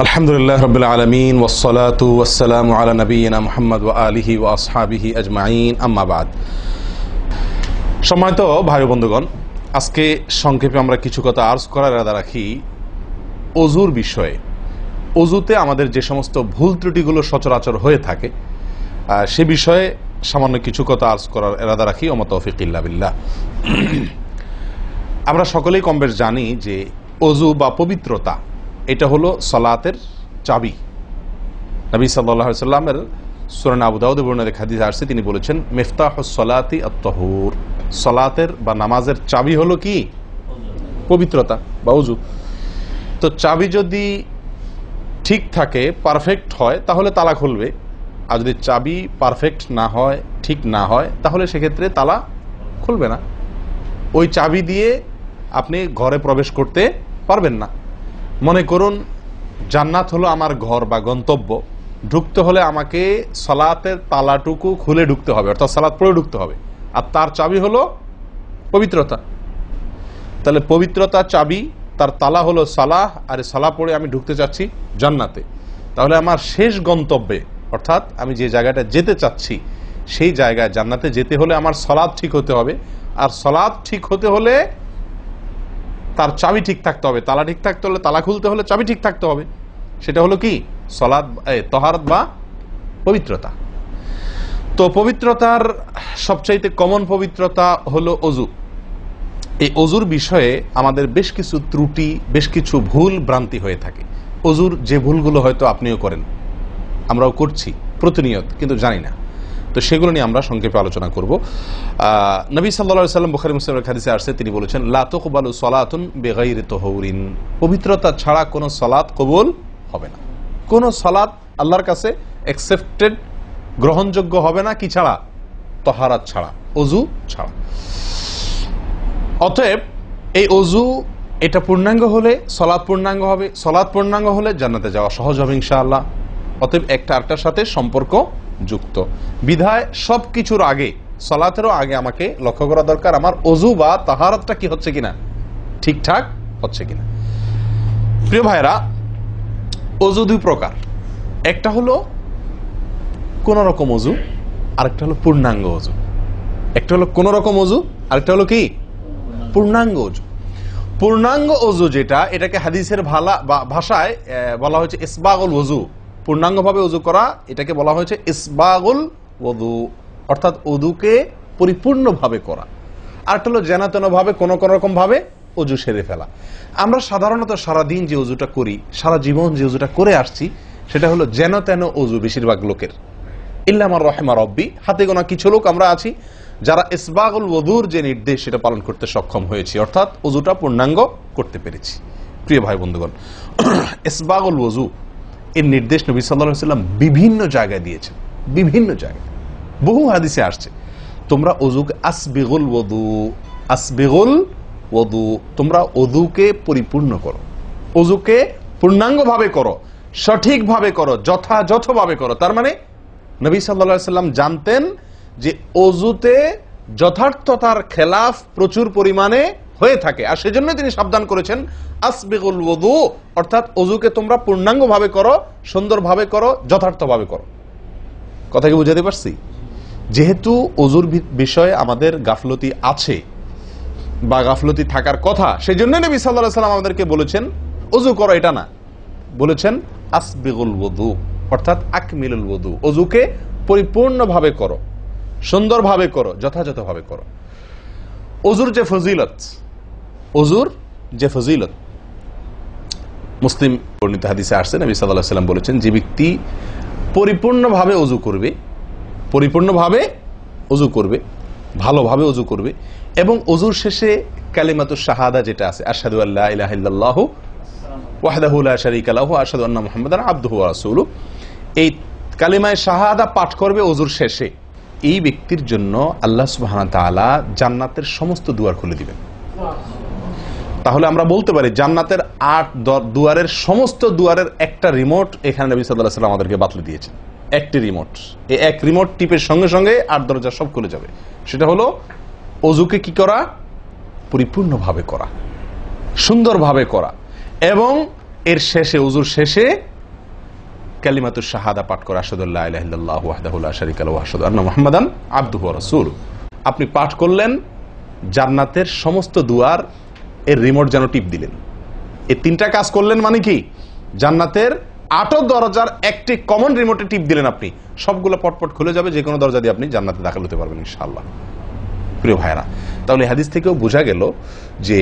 আলহামদুলিল্লাহ রাব্বিল আলামিন ওয়াসসালাতু ওয়াসসালামু আলা নবিয়িনা মুহাম্মদ ওয়া আলিহি ওয়া আসহাবিহি আজমাইন, আম্মা বাদ। সম্মানিত ভাই ও বন্ধুগণ, আজকে সংক্ষেপে আমরা কিছু কথা আর্জ করার ইরাদা রাখি ওযুর বিষয়ে। ওযুতে আমাদের যে সমস্ত ভুল ত্রুটিগুলো সচরাচর হয়ে থাকে সে বিষয়ে সামান্য কিছু কথা আর্জ করার ইরাদা রাখি। ওয়া মা তাওফীক ইল্লা বিল্লাহ। আমরা সকলেই কমবেশ জানি যে ওযু বা পবিত্রতা এটা হলো সালাতের চাবি। নবী সাল্লাল্লাহু আলাইহি ওয়াসাল্লামের সূরা আবু দাউদে বর্ণিত হাদিসে আসছে, তিনি বলেছেন মিফতাহুস সালাতি আত-তাহুর, সালাতের বা নামাজের চাবি হলো কি? পবিত্রতা বা ওযু। তো চাবি যদি ঠিক থাকে, পারফেক্ট হয়, তাহলে তালা খুলবে। আর যদি চাবি পারফেক্ট না হয়, ঠিক না হয়, তাহলে সেক্ষেত্রে তালা খুলবে না। ওই চাবি দিয়ে আপনি ঘরে প্রবেশ করতে পারবেন না। মনে করুন জান্নাত হলো আমার ঘর বা গন্তব্য, ঢুকতে হলে আমাকে সালাতের তালাটুকু খুলে ঢুকতে হবে, অর্থাৎ সালাত পড়ে ঢুকতে হবে, আর তার চাবি হলো পবিত্রতা। তাহলে পবিত্রতা চাবি, তার তালা হলো সালাহ, আর সালাহ পড়ে আমি ঢুকতে চাচ্ছি জান্নাতে। তাহলে আমার শেষ গন্তব্যে, অর্থাৎ আমি যে জায়গাটা যেতে চাচ্ছি সেই জায়গায় জান্নাতে যেতে হলে আমার সালাত ঠিক হতে হবে, আর সালাত ঠিক হতে হলে তার চাবি ঠিক থাকতে হবে। তালা ঠিক থাকতে হলে, তালা খুলতে হলে চাবি ঠিক থাকতে হবে। সেটা হলো কি? সালাত, তাহারাত বা পবিত্রতা। তো পবিত্রতার সবচাইতে কমন পবিত্রতা হলো ওযু। এই ওযুর বিষয়ে আমাদের বেশ কিছু ত্রুটি, বেশ কিছু ভুল ভ্রান্তি হয়ে থাকে। ওযুর যে ভুলগুলো হয়তো আপনিও করেন, আমরাও করছি প্রতিনিয়ত, কিন্তু জানি না। তো সেগুলো নিয়ে আমরা সংক্ষেপে আলোচনা করব। নবী সাল্লাল্লাহু আলাইহি ওয়াসাল্লাম বুখারী মুসলিমের হাদিসে আসছে, তিনি বলেছেন লা তুকবালু সালাতুন বিগাইরি তাহুরিন, পবিত্রতা ছাড়া কোনো সালাত কবুল হবে না। কোনো সালাত আল্লাহর কাছে অ্যাকসেপ্টেড, গ্রহণযোগ্য হবে না কি ছাড়া? তাহারাত ছাড়া, ওযু ছাড়া। অতএব এই ওযু এটা পূর্ণাঙ্গ হলে সালাত পূর্ণাঙ্গ হবে, সালাত পূর্ণাঙ্গ হলে জান্নাতে যাওয়া সহজ হবে ইনশাআল্লাহ। অতএব একটা আরেকটার সাথে সম্পর্ক যুক্ত বিধায় সবকিছুর আগে, সালাতেরও আগে আমাকে লক্ষ্য করা দরকার আমার ওযু বা তাহারাতটা কি হচ্ছে কিনা, ঠিকঠাক হচ্ছে কিনা। প্রিয় ভাইরা, ওযু দুই প্রকার। একটা হলো কোন রকম ওযু, আরেকটা হলো পূর্ণাঙ্গ ওযু। একটা হলো কোন রকম ওযু, আরেকটা হলো কি? পূর্ণাঙ্গ ওযু। পূর্ণাঙ্গ ওযু যেটা, এটাকে হাদিসের ভাষায় বলা হয়েছে ইসবাগুল ওযু। পূর্ণাঙ্গভাবে ওযু করা, এটাকে বলা হয়েছে ইসবাগুল ওযু, অর্থাৎ ওযুকে পরিপূর্ণভাবে করা। আরেকটা হলো যেন তেন ভাবে, কোন কোন রকম ভাবে ওযু সেরে ফেলা। আমরা সাধারণত সারাদিন যে ওযুটা করি, সারা জীবন যে ওযুটা করে আসছি, সেটা হলো যেন তেন ওযু বেশিরভাগ লোকের। ইল্লা মান রাহিমা রব্বি, হাতে গোনা কিছু লোক আমরা আছি যারা ইসবাগুল ওযুর যে নির্দেশ সেটা পালন করতে সক্ষম হয়েছি, অর্থাৎ ওযুটা পূর্ণাঙ্গ করতে পেরেছি। প্রিয় ভাই বন্ধুগণ, ইসবাগুল ওযু এর নির্দেশ নবী সাল্লাল্লাহু আলাইহি ওয়াসাল্লাম বিভিন্ন জায়গায় দিয়েছেন, বিভিন্ন জায়গায় বহু হাদিসে আসছে। তোমরা ওযুকে আসবিগুল ওযু, আসবিগুল ওযু, তোমরা ওযুকে পরিপূর্ণ করো, ওযুকে পূর্ণাঙ্গভাবে করো, সঠিকভাবে করো, যথাযথভাবে করো। তার মানে নবী সাল্লাল্লাহু আলাইহি ওয়াসাল্লাম জানতেন যে ওযুতে যথার্থতার খেলাফ প্রচুর পরিমাণে হয়ে থাকে, আর সেজন্য তিনি সাবধান করেছেন আসবিগুল ওযু, অর্থাৎ ওযুকে তোমরা পূর্ণাঙ্গভাবে করো, সুন্দরভাবে করো, যথার্থভাবে করো। কথা কি বুঝাতে পারছি? যেহেতু ওযুর বিষয়ে আমাদের গাফলতি আছে বা গাফলতি থাকার কথা, সেই জন্য নবী সাল্লাল্লাহু আলাইহি ওয়াসাল্লাম আমাদেরকে বলেছেন ওযু করো, এটা না, বলেছেন আসবিগুল ওযু, অর্থাৎ আকমিলুল ওযু, ওযুকে পরিপূর্ণভাবে করো, সুন্দরভাবে করো, যথাযথভাবে করো। ওযুর যে ফজিলত, ওযুর যে ফজিলত মুসলিম বর্ণিত হাদিসে আসছে, নবী সাল্লাল্লাহু আলাইহি ওয়াসাল্লাম বলেছেন যে ব্যক্তি পরিপূর্ণভাবে ওযু করবে, পরিপূর্ণভাবে ওযু করবে, ভালোভাবে ওযু করবে, এবং ওযুর শেষে কালিমাতুশ শাহাদা যেটা আছে, আশহাদু আল্লা ইলাহা ইল্লাল্লাহু ওয়াহদাহু লা শারীকা লাহু ওয়া আশহাদু আন্না মুহাম্মাদান আবদুহু ওয়া রাসূলুহু, এই কালিমায়ে শাহাদা পাঠ করবে ওযুর শেষে, এই ব্যক্তির জন্য আল্লাহ সুবহানাহু ওয়া তাআলা জান্নাতের সমস্ত দুয়ার খুলে দিবেন। তাহলে আমরা বলতে পারি জান্নাতের 8 দুয়ারের সমস্ত দুয়ারের একটা রিমোট এখানে নবী সাল্লাল্লাহু আলাইহি ওয়াসাল্লাম আমাদেরকে বাতলে দিয়েছেন। একটি রিমোট, এই এক রিমোট টিপের সঙ্গে সঙ্গে 8 দরজা সব খুলে যাবে। সেটা হলো ওযুকে কি করা? পরিপূর্ণভাবে করা, সুন্দরভাবে করা, এবং এর শেষে, উজুর শেষে কালিমাতুশ শাহাদা পাঠ করে, আশহাদু আল্লা ইলাহা ইল্লাল্লাহু ওয়াহদাহু লা শারীকা লাহু ওয়া আশহাদু আন্না মুহাম্মাদান আবদুহু ওয়া রাসূলুহু। আপনি পাঠ করলেন, জান্নাতের সমস্ত দুয়ার এর রিমোট যেন টিপ দিলেন। এই তিনটা কাজ করলেন মানে কি? জান্নাতের 8 দরজার একটি কমন রিমোটে টিপ দিলেন আপনি, সবগুলো পটপট খুলে যাবে, যে কোনো দরজা দিয়ে আপনি জান্নাতে দাখিল হতে পারবেন ইনশাআল্লাহ। প্রিয় ভাইরা, তাহলে হাদিস থেকেও বোঝা গেল যে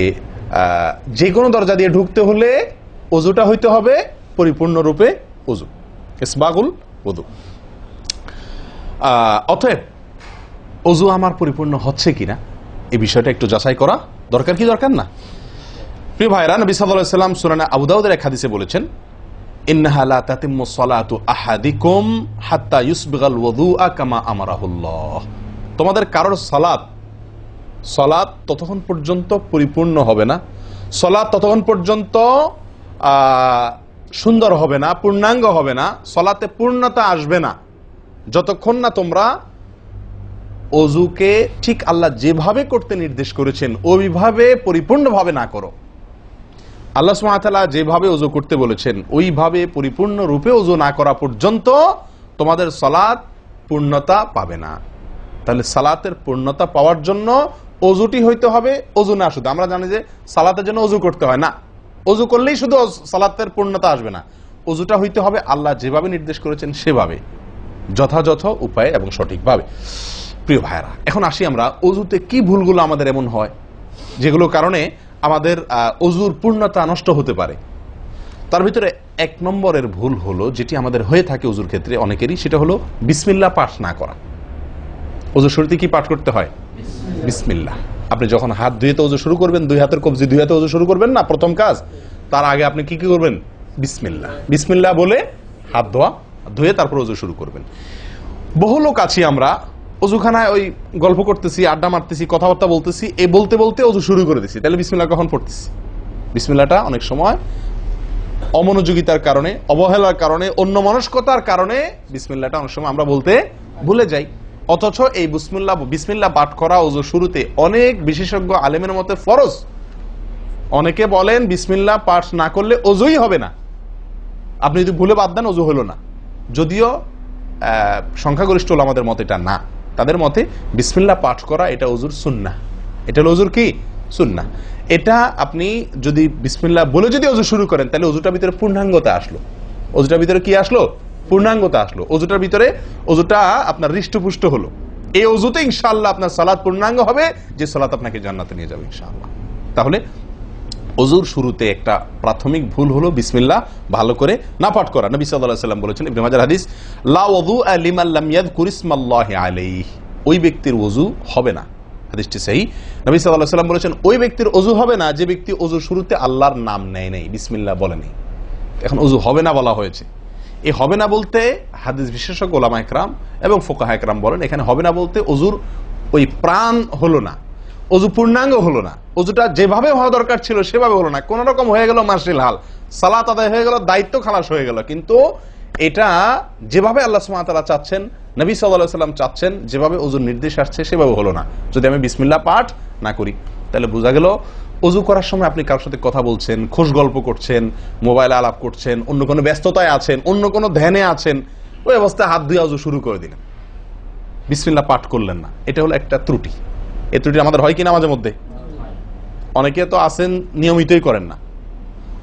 যে কোনো দরজা দিয়ে ঢুকতে হলে ওযুটা হইতে হবে পরিপূর্ণরূপে ওযু, ইসবাগুল ওযু। অতএব ওযু আমার পরিপূর্ণ হচ্ছে কিনা এই বিষয়টা একটু যাচাই করা দরকার, কি দরকার না? প্রিয় ভাইরা, নবী সাল্লাল্লাহু আলাইহি ওয়াসাল্লাম সূরা আবু দাউদের এক হাদিসে বলেছেন, ইন্নাহা লা তাতিম্মু সালাতু আহাদিকুম হাত্তা ইউসবিগাল ওযুআ কামা আমারাহুল্লাহ। তোমাদের কারোর সালাত ততক্ষণ পর্যন্ত পরিপূর্ণ হবে না, সালাত ততক্ষণ পর্যন্ত সুন্দর হবে না, পূর্ণাঙ্গ হবে না, সালাতে পূর্ণতা আসবে না, যতক্ষণ না তোমরা ওযুকে ঠিক আল্লাহ যেভাবে করতে নির্দেশ করেছেন ওইভাবে পরিপূর্ণভাবে না করো। আল্লাহ সুবহানাহু ওয়া তাআলা যেভাবে ওযু করতে বলেছেন ওইভাবে পরিপূর্ণ রূপে ওযু না করা পর্যন্ত তোমাদের সালাত পূর্ণতা পাবে না। তাহলে সালাতের পূর্ণতা পাওয়ার জন্য ওযুটি হইতে হবে, ওযু না শুধু। আমরা জানি যে সালাতের জন্য ওযু করতে হয় না, ওযু করলেই শুধু সালাতের পূর্ণতা আসবে না, ওযুটা হইতে হবে আল্লাহ যেভাবে নির্দেশ করেছেন সেভাবে, যথাযথ উপায়ে এবং সঠিকভাবে। প্রিয় ভাইরা, এখন আসি আমরা ওযুতে কি ভুলগুলো আমাদের এমন হয় যেগুলো কারণে আমাদের ওযুর পূর্ণতা নষ্ট হতে পারে। তার ভিতরে 1 নম্বরের ভুল হলো, যেটি আমাদের হয়ে থাকে ওযুর ক্ষেত্রে অনেকেরই, সেটা হলো বিসমিল্লাহ পাঠ না করা। ওযুর শুরুতে কি পাঠ করতে হয়? বিসমিল্লাহ। আপনি যখন হাত ধুয়ে ওযু শুরু করবেন, 2 হাতের কবজি 2 হাতে ওযু শুরু করবেন না, প্রথম কাজ, তার আগে আপনি কি করবেন? বিসমিল্লাহ। বিসমিল্লাহ বলে হাত ধুয়ে তারপর ওযু শুরু করবেন। বহু লোক আছি আমরা ওযুখানায় ওই গল্প করতেছি, আড্ডা মারতেছি, কথাবার্তা বলতেছি, এই বলতে বলতে ওযু শুরু করে দিছি, তাহলে বিসমিল্লাহ কখন পড়তেছি? বিসমিল্লাহটা অনেক সময় অমনোযোগিতার কারণে, অবহেলার কারণে, অন্যমনস্কতার কারণে বিসমিল্লাহটা অনেক সময় আমরা বলতে ভুলে যাই। অথচ এই বিসমিল্লাহ পাঠ করা ওযু শুরুতে অনেক বিশেষজ্ঞ আলেমের মতে ফরজ। অনেকে বলেন বিসমিল্লাহ পাঠ না করলে ওযুই হবে না, আপনি যদি ভুলে বাদ দেন ওযু হলো না। যদিও সংখ্যাগরিষ্ঠ ওলামাদের মতে এটা না, তাদের মতে বিসমিল্লাহ পাঠ করা এটা ওযুর সুন্নাহ। এটা হলো ওযুর কি? সুন্নাহ। এটা আপনি যদি বিসমিল্লাহ বলে যদি ওযু শুরু করেন তাহলে ওযুটার ভিতরে পূর্ণাঙ্গতা আসলো। ওযুটার ভিতরে কি আসলো? পূর্ণাঙ্গতা আসলো। ওযুটার ভিতরে ওযুটা আপনার হৃষ্টপুষ্ট হলো। এই ওযুতে ইনশাআল্লাহ আপনার সালাত পূর্ণাঙ্গ হবে, যে সালাত আপনাকে জান্নাতে নিয়ে যাবে ইনশাআল্লাহ। তাহলে ওযুর শুরুতে একটা প্রাথমিক ভুল হলো বিসমিল্লাহ ভালো করে না পাঠ করা। নবী সাল্লাল্লাহু আলাইহি ওয়াসাল্লাম বলেছেন, ইবনে মাজাহ হাদিস, লা ওযুআ লিমান লাম ইয়াযকুর ইসমাল্লাহি আলাইহি। ওই ব্যক্তির ওযু হবে না, হাদিসটি সহিহ। নবী সাল্লাল্লাহু আলাইহি ওয়াসাল্লাম বলেছেন, ওই ব্যক্তির ওযু হবে না যে ব্যক্তি ওযুর শুরুতে আল্লাহর নাম নেয় নাই, বিসমিল্লাহ বলেনি। এখন ওযু হবে না বলা হয়েছে। এই হবে না বলতে হাদিস বিশেষজ্ঞ ওলামা ইকরাম এবং ফুকাহা ইকরাম বলেন, এখানে হবে না বলতে ওযুর ওই প্রাণ হলো না, ওযু পূর্ণাঙ্গ হলো না, ওযুটা যেভাবে হওয়া দরকার ছিল সেভাবে হলো না। কোন রকম হয়ে গেল মার্শাল হাল, সালাত আদায় হয়ে গেল, দায়িত্ব খালাস হয়ে গেল, কিন্তু এটা যেভাবে আল্লাহ সুবহানাহু ওয়া তাআলা চাচ্ছেন, নবী সাল্লাল্লাহু আলাইহি ওয়াসাল্লাম চাচ্ছেন, যেভাবে ওযুর নির্দেশ আসছে সেভাবে হলো না। যদি আমি বিসমিল্লাহ পাঠ না করি, তাহলে বোঝা গেল ওযু করার সময় আপনি কারোর সাথে কথা বলছেন, খোশ গল্প করছেন, মোবাইলে আলাপ করছেন, অন্য কোনো ব্যস্ততায় আছেন, অন্য কোনো ধ্যানে আছেন, ওই অবস্থায় হাত ধুয়ে ওযু শুরু করে দিলেন, বিসমিল্লাহ পাঠ করলেন না। এটা হলো একটা ত্রুটি। এই ত্রুটি আমাদের হয় কিনা মাঝে মধ্যে? অনেকে তো আছেন নিয়মিতই করেন না,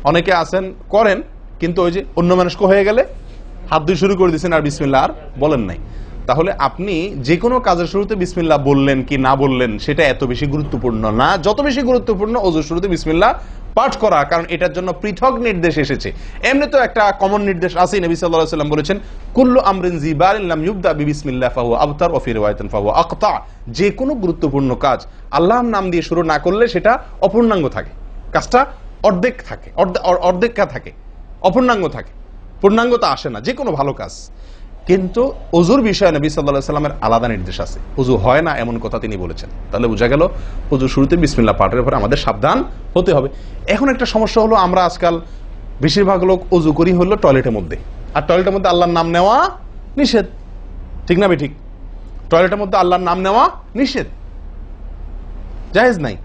অনেকে আছেন করেন কিন্তু ওই যে অন্য মানুষ হয়ে গেলে হাত ধুয়ে শুরু করে দিয়েছেন আর বিসমিল্লাহ আর বলেন নাই। তাহলে আপনি যে কোনো কাজের শুরুতে বিসমিল্লাহ বললেন কি না বললেন সেটা এত বেশি গুরুত্বপূর্ণ না, যত বেশি গুরুত্বপূর্ণ ওযুর শুরুতে বিসমিল্লাহ পাঠ করা, কারণ এটার জন্য পৃথক নির্দেশ এসেছে। এমনি তো একটা কমন নির্দেশ আছে, নবী সাল্লাল্লাহু আলাইহি ওয়াসাল্লাম বলেছেন, কুল্লু আমরিন জিবারিন লাম ইউবদা বিবিসমিল্লাহ ফাহুয়া আবতার ওয়া ফি রিওয়ায়াতিন ফাহুয়া আকতা। যে কোনো গুরুত্বপূর্ণ কাজ আল্লাহর নাম দিয়ে শুরু না করলে সেটা অপূর্ণাঙ্গ থাকে, কাজটা অর্ধেক থাকে, অর্ধেকা থাকে, অপূর্ণাঙ্গ থাকে, পূর্ণাঙ্গতা আসে না যে কোনো ভালো কাজ। কিন্তু ওযুর বিষয়ে নবী সাল্লাল্লাহু আলাইহি ওয়াসাল্লামের আলাদা নির্দেশ আছে, ওযু হয় না এমন কথা তিনি বলেছেন। তাহলে বোঝা গেল ওযুর শুরুতে বিসমিল্লাহ পাঠের পরে আমাদের সাবধান হতে হবে। এখন একটা সমস্যা হলো, আমরা আজকাল বেশিরভাগ লোক ওযু করি হলো টয়লেটের মধ্যে, আর টয়লেটের মধ্যে আল্লাহর নাম নেওয়া নিষেধ, ঠিক না ঠিক? টয়লেটের মধ্যে আল্লাহর নাম নেওয়া নিষেধ, জায়েজ নাই।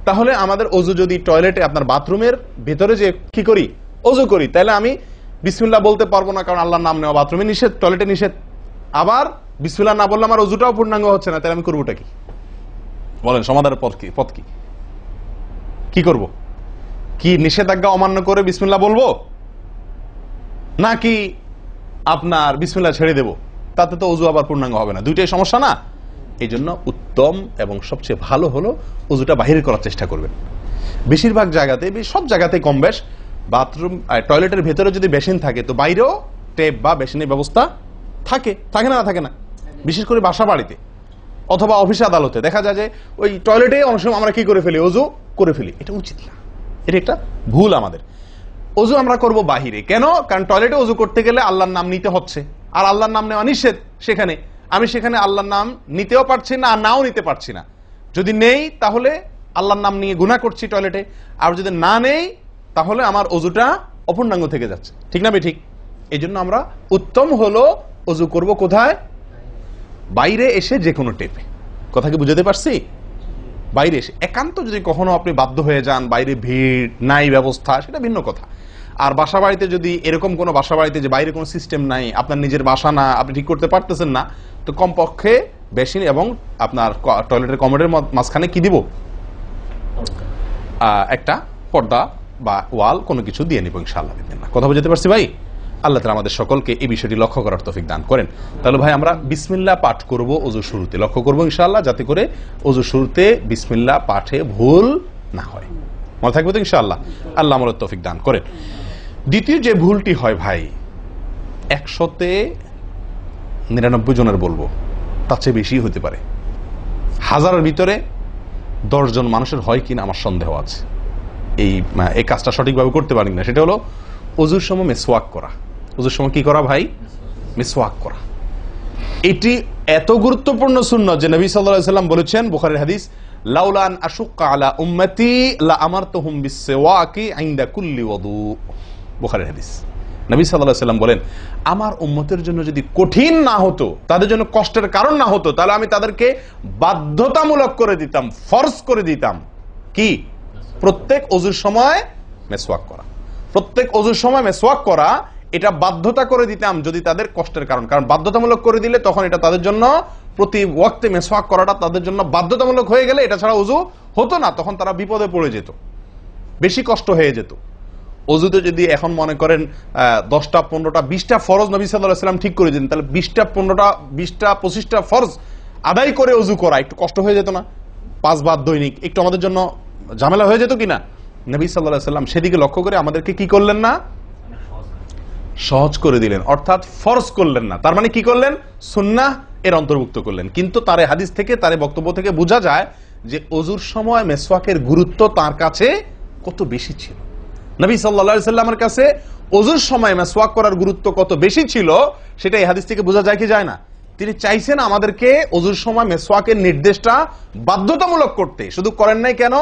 তাহলে আমাদের ওযু যদি টয়লেটে আপনার বাথরুমের ভেতরে যে কি করি অজু করি, তাহলে আমি বিসমিল্লাহ বলতে পারবো না, কারণ আল্লাহর নাম নেওয়া বাথরুমে নিষেধ, টয়লেটে নিষেধ। আবার বিসমিল্লাহ না বললে আমার অজুটাও পূর্ণাঙ্গ হচ্ছে না, তাহলে আমি করবোটা কি? বলেন, সমাধানের পথ কি? কি করব? কি নিষেধাজ্ঞা অমান্য করে বিসমিল্লাহ বলবো, নাকি আপনার বিসমিল্লাহ ছেড়ে দেব? তাতে তো অজু আবার পূর্ণাঙ্গ হবে না, দুইটাই সমস্যা না? এই জন্য উত্তম এবং সবচেয়ে ভালো হলো অজুটা বাহির করার চেষ্টা করবেন। বেশিরভাগ জায়গাতে, সব জায়গাতে কম বেশ, বাথরুম টয়লেটের ভেতরে যদি বেসিন থাকে তো বাইরেও টেপ বা বেসিনের ব্যবস্থা থাকে, থাকে না থাকে না? বিশেষ করে বাসা বাড়িতে অথবা অফিস আদালতে দেখা যায় যে ওই টয়লেটে অনেক সময় আমরা কি করে ফেলি, অজু করে ফেলি। এটা উচিত না, এটা একটা ভুল আমাদের। অজু আমরা করব বাহিরে। কেন? কারণ টয়লেটে অজু করতে গেলে আল্লাহর নাম নিতে হচ্ছে, আর আল্লাহর নাম নেওয়া নিষেধ। সেখানে আমি আল্লাহর নাম নিতেও পারছি না, আর নাও নিতে পারছি না। যদি নেই তাহলে আল্লাহর নাম নিয়ে গুনাহ করছি টয়লেটে, আর যদি না নেই তাহলে আমার অজুটা অপূর্ণাঙ্গ থেকে যাচ্ছে। ঠিক না ঠিক? এই জন্য আমরা উত্তম হলো অজু করব কোথায়? বাইরে এসে যে কোনো টেপে। কথা কি বুঝাতে পারছি? বাইরে এসে একান্ত যদি কখনো আপনি বাধ্য হয়ে যান, বাইরে ভিড় নাই, ব্যবস্থা, সেটা ভিন্ন কথা। আর বাসা বাড়িতে যদি এরকম কোনো বাসা বাড়িতে যে বাইরে কোনো সিস্টেম নাই, আপনার নিজের বাসা না, আপনি ঠিক করতে পারতেছেন না, তো কমপক্ষে বেসিন এবং আপনার টয়লেটের কমোডের মাঝখানে কি দিব? একটা পর্দা বা ওয়াল কোনো কিছু দিয়ে নিব ইনশাআল্লাহ। কথা বুঝতে পারছি ভাই? আল্লাহ তাআলা আমাদের সকলকে এই বিষয়টি লক্ষ্য করার তৌফিক দান করেন। তাহলে ভাই আমরা বিসমিল্লাহ পাঠ করব অজু শুরুতে, লক্ষ্য করব ইনশাআল্লাহ, যাতে করে অজু শুরুতে বিসমিল্লাহ পাঠে ভুল না হয়। মনে থাকবে তো ইনশাআল্লাহ? আল্লাহ আমাদের তৌফিক দান করেন। দ্বিতীয় যে ভুলটি হয় ভাই, 100-99 জনের বলবো, তার চেয়ে বেশি হতে পারে, হাজারের ভিতরে 10 জন মানুষের হয় কিনা আমার সন্দেহ আছে এই কাজটা সঠিকভাবে করতে পারি না। সেটা হলো অজুর সময় মিসওয়াক করা। অজুর সময় কি করা ভাই? মিসওয়াক করা। এটি এত গুরুত্বপূর্ণ সুন্নাত যে নবী সাল্লাল্লাহু আলাইহি ওয়াসাল্লাম বলেছেন, বুখারীর হাদিস, লাউলা আন আশুক্কা আলা উম্মতি লা আমারতুহুম বিসওয়াকি ইনদা কুল্লি ওযু। বুখারীর হাদিস। নবী সাল্লাল্লাহু আলাইহি ওয়াসাল্লাম বলেন, আমার উম্মতের জন্য যদি কঠিন না হতো, তাদের জন্য কষ্টের কারণ না হতো, তাহলে আমি তাদেরকে বাধ্যতামূলক করে দিতাম, ফরজ করে দিতাম কি? প্রত্যেক অজুর সময় মিসওয়াক করা। প্রত্যেক অজুর সময় মিসওয়াক করা, এটা বাধ্যতা করে দিতাম যদি তাদের কষ্টের কারণ। কারণ বাধ্যতামূলক করে দিলে তখন এটা তাদের জন্য, প্রতি ওয়াক্তে মিসওয়াক করাটা তাদের জন্য বাধ্যতামূলক হয়ে গেলে এটা ছাড়া অজু হতো না, তখন তারা বিপদে পড়ে যেত, বেশি কষ্ট হয়ে যেত। অজুতে যদি এখন মনে করেন 10টা 15টা 20টা ফরজ নবী সাল্লাল্লাহু আলাইহি ওয়াসাল্লাম ঠিক করে দিন, তাহলে 20টা 15টা 20টা 25টা ফরজ আদায় করে অজু করা একটু কষ্ট হয়ে যেত না? 5 বার দৈনিক একটু আমাদের জন্য ঝামেলা হয়ে যেত কিনা? নবী সাল্লাল্লাহু আলাইহি ওয়াসাল্লাম সেদিকে লক্ষ্য করে আমাদেরকে কি করলেন না? সহজ করে দিলেন, অর্থাৎ ফরজ করলেন না। তার মানে কি করলেন? সুন্নাহ এর অন্তর্ভুক্ত করলেন। কিন্তু তার হাদিস থেকে, তার বক্তব্য থেকে বোঝা যায় যে অজুর সময় মিসওয়াকের গুরুত্ব তার কাছে কত বেশি ছিল। নবী সাল্লাল্লাহু আলাইহি ওয়াসাল্লামের কাছে ওযুর সময় মিসওয়াক করার গুরুত্ব কত বেশি ছিল, সেটা এই হাদিস থেকে বোঝা যায় কি যায় না? তিনি চাইছেন আমাদেরকে ওযুর সময় মিসওয়াকের নির্দেশটা বাধ্যতামূলক করতে। শুধু করেন নাই কেন?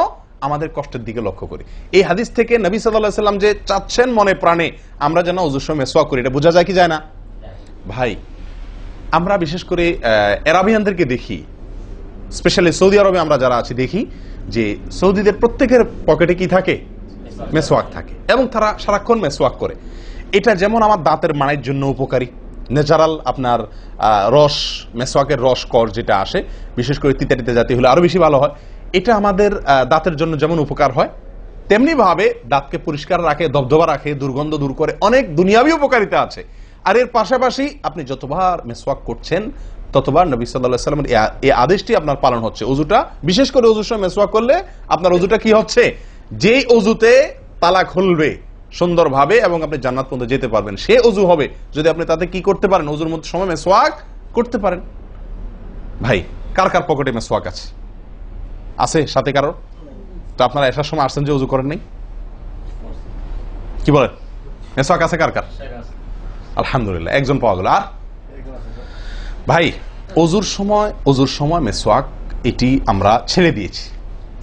আমাদের কষ্টের দিকে লক্ষ্য করি। এই হাদিস থেকে নবী সাল্লাল্লাহু আলাইহি ওয়াসাল্লাম যে চাচ্ছেন মনে প্রাণে আমরা যেন ওযুর সময় মিসওয়াক করি, এটা বোঝা যায় কি যায় না? ভাই, আমরা বিশেষ করে আরবিয়ানদেরকে দেখি, স্পেশালি সৌদি আরবে আমরা যারা আছি দেখি যে সৌদিদের প্রত্যেকের পকেটে কি থাকে? মিসওয়াক থাকে, এবং তারা সারাক্ষণ মিসওয়াক করে। এটা যেমন আমার দাঁতের মাড়ির জন্য উপকারী, ন্যাচারাল আপনার রস, মিসওয়াকের রস কর যেটা আসে, বিশেষ করে তিতা জাতীয় হলে আরো বেশি ভালো হয়। এটা আমাদের দাঁতের জন্য যেমন উপকার হয়, তেমনি ভাবে দাঁতকে পরিষ্কার রাখে, দবদবা রাখে, দুর্গন্ধ দূর করে, অনেক দুনিয়াবী উপকারিতা আছে। আর এর পাশাপাশি আপনি যতবার মিসওয়াক করছেন ততবার নবী সাল্লাল্লাহু আলাইহি ওয়াসাল্লামের এই আদেশটি আপনার পালন হচ্ছে। ওযুটা, বিশেষ করে ওযুর সময় মিসওয়াক করলে আপনার ওযুটা কি হচ্ছে? যেই ওযুতে তালা খুলবে সুন্দরভাবে এবং আপনি জান্নাত পর্যন্ত যেতে পারবেন, সে ওযু হবে যদি আপনি তাতে কি করতে পারেন? ওযুর মধ্যে সময় মিসওয়াক করতে পারেন। ভাই, কার কার পকেটে মিসওয়াক আছে? আছে সাথে কারো? তো আপনারা আসার সময় আসছেন যে ওযু করেন নাই? কি বলেন? মিসওয়াক আছে কার কার? আলহামদুলিল্লাহ, একজন পাওয়া গেল। আর ভাই, ওযুর সময় মিসওয়াক, এটি আমরা ছেড়ে দিয়েছি।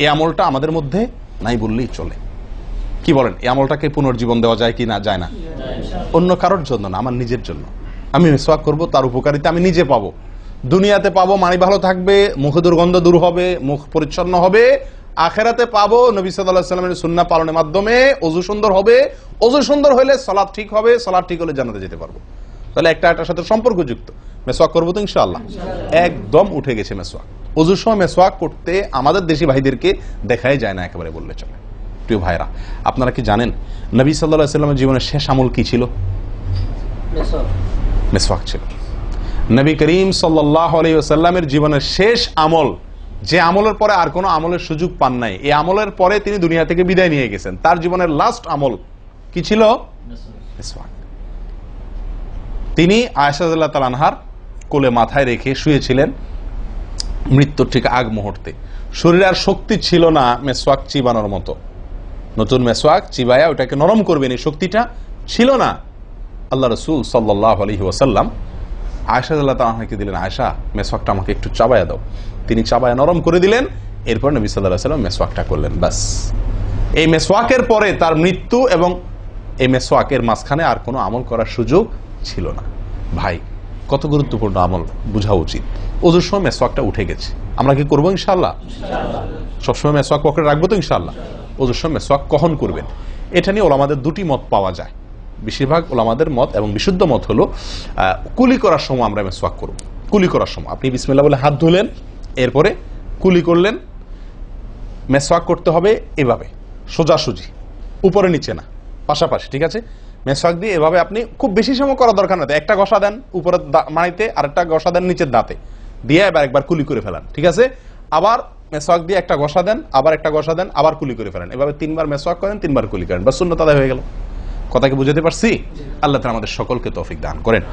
এই আমলটা আমাদের মধ্যে নাই বললেই চলে। কি বলেন? এই আমলটাকে পুনর্জীবন দেওয়া যায় কি না? যায় না? অন্য কারোর জন্য না, আমার নিজের জন্য। আমি মিসওয়াক করব, তার উপকারিতা আমি নিজে পাবো, দুনিয়াতে পাবো, মানি ভালো থাকবে, মুখে দুর্গন্ধ দূর হবে, মুখ পরিচ্ছন্ন হবে, আখেরাতে পাবো নবী সাল্লাল্লাহু আলাইহি ওয়াসাল্লামের সুন্নাহ পালনের মাধ্যমে। ওযু সুন্দর হবে, ওযু সুন্দর হলে সালাত ঠিক হবে, সালাত ঠিক হলে জান্নাতে যেতে পারবো। তাহলে একটা একটার সাথে সম্পর্কযুক্ত। মেসওয়াক করবো তো ইনশাআল্লাহ? একদম উঠে গেছে মেসওয়াক। ওযুর সময় মেসওয়াক করতে আমাদের দেশি ভাইদেরকে দেখাই যায় না একেবারে বললে চলে। প্রিয় ভাইরা, আপনারা কি জানেন নবী সাল্লাল্লাহু আলাইহি ওয়াসাল্লামের জীবনের শেষ আমল কি ছিল? মেসওয়াক ছিল। নবী করিম সাল্লাল্লাহু আলাইহি ওয়াসাল্লামের জীবনের শেষ আমল, যে আমলের পরে আর কোনো আমলের সুযোগ পান নাই, এই আমলের পরে তিনি দুনিয়া থেকে বিদায় নিয়ে গেছেন। তার জীবনের লাস্ট আমল কি ছিল? মেসওয়াক। তিনি আয়েশা রাদিয়াল্লাহু তাআলা আনহার কোলে মাথায় রেখে শুয়েছিলেন মৃত্যুর ঠিক আগ মুহূর্তে। শরীরে আর শক্তি ছিল না মেসওয়াক চিবানোর মতো। নতুন মেসওয়াক চিবায়া ওটাকে নরম করবেন এই শক্তিটা ছিল না। আল্লাহ রাসূল সাল্লাল্লাহু আলাইহি ওয়াসাল্লাম আয়েশা রাদিয়াল্লাহু তাআলা আনহাকে দিলেন, আয়েশা মেসওয়াকটা আমাকে একটু চাবায়া দাও। তিনি চাবায়া নরম করে দিলেন। এরপর নবী সাল্লাল্লাহু আলাইহি ওয়াসাল্লাম মেসওয়াকটা করলেন। বাস, এই মেসওয়াকের পরে তার মৃত্যু এবং এই মেসওয়াকের মাঝখানে আর কোনো আমল করার সুযোগ ছিল না। ভাই, কত গুরুত্বপূর্ণ আমল বোঝা উচিত। ওযুর সময় মেসওয়াকটা উঠে গেছে, আমরা কি করবো ইনশাআল্লাহ? সবসময় মেসওয়াক পকেটে রাখবো তো ইনশাআল্লাহ? ওযুর সময় মেসওয়াক কখন করবেন এটা নিয়ে ওলামাদের দুটি মত পাওয়া যায়। বেশিরভাগ ওলামাদের মত এবং বিশুদ্ধ মত হলো কুলি করার সময় আমরা মেসওয়াক করব। কুলি করার সময় আপনি বিসমিল্লাহ বলে হাত ধুলেন, এরপরে কুলি করলেন। মেসওয়াক করতে হবে এভাবে, সোজাসুজি, উপরে নিচে না, পাশাপাশি, ঠিক আছে? মেসওয়াক দিয়ে এভাবে আপনি খুব বেশি সময় করা দরকার না, একটা ঘষা দেন উপরে মাড়িতে, আরেকটা ঘষা দেন নিচের দাঁতে দিয়ে এবার একবার কুলি করে ফেলান, ঠিক আছে? আবার মেসওয়াক দিয়ে একটা ঘষা দেন, আবার একটা ঘষা দেন, আবার কুলি করে ফেলেন। এভাবে 3 বার মেসওয়াক করেন, 3 বার কুলি করেন, বাস সুন্নাত আদায় হয়ে গেল। কথা কি বুঝাতে পারছি? আল্লাহ তাআলা আমাদের সকলকে তৌফিক দান করেন।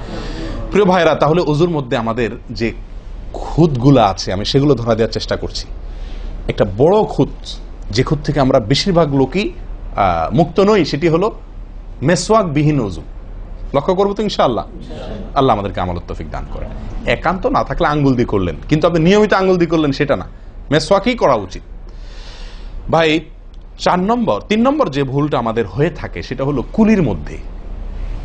প্রিয় ভাইরা, তাহলে ওযুর মধ্যে আমাদের যে খুঁতগুলো আছে আমি সেগুলো ধরা দেওয়ার চেষ্টা করছি। একটা বড় খুঁত, যে খুঁত থেকে আমরা বেশিরভাগ লোকই মুক্ত নই, সেটি হলো মেসওয়াক বিহীন ওযু। লক্ষ্য করবো তো ইনশাআল্লাহ? আল্লাহ আমাদেরকে আমলের তৌফিক দান করেন। একান্ত না থাকলে আঙ্গুল দিয়ে করলেন, কিন্তু আপনি নিয়মিত আঙ্গুল দিয়ে করলেন সেটা না, মেসওয়াকই করা উচিত। ভাই, 3 নম্বর যে ভুলটা আমাদের হয়ে থাকে সেটা হলো কুলির মধ্যে।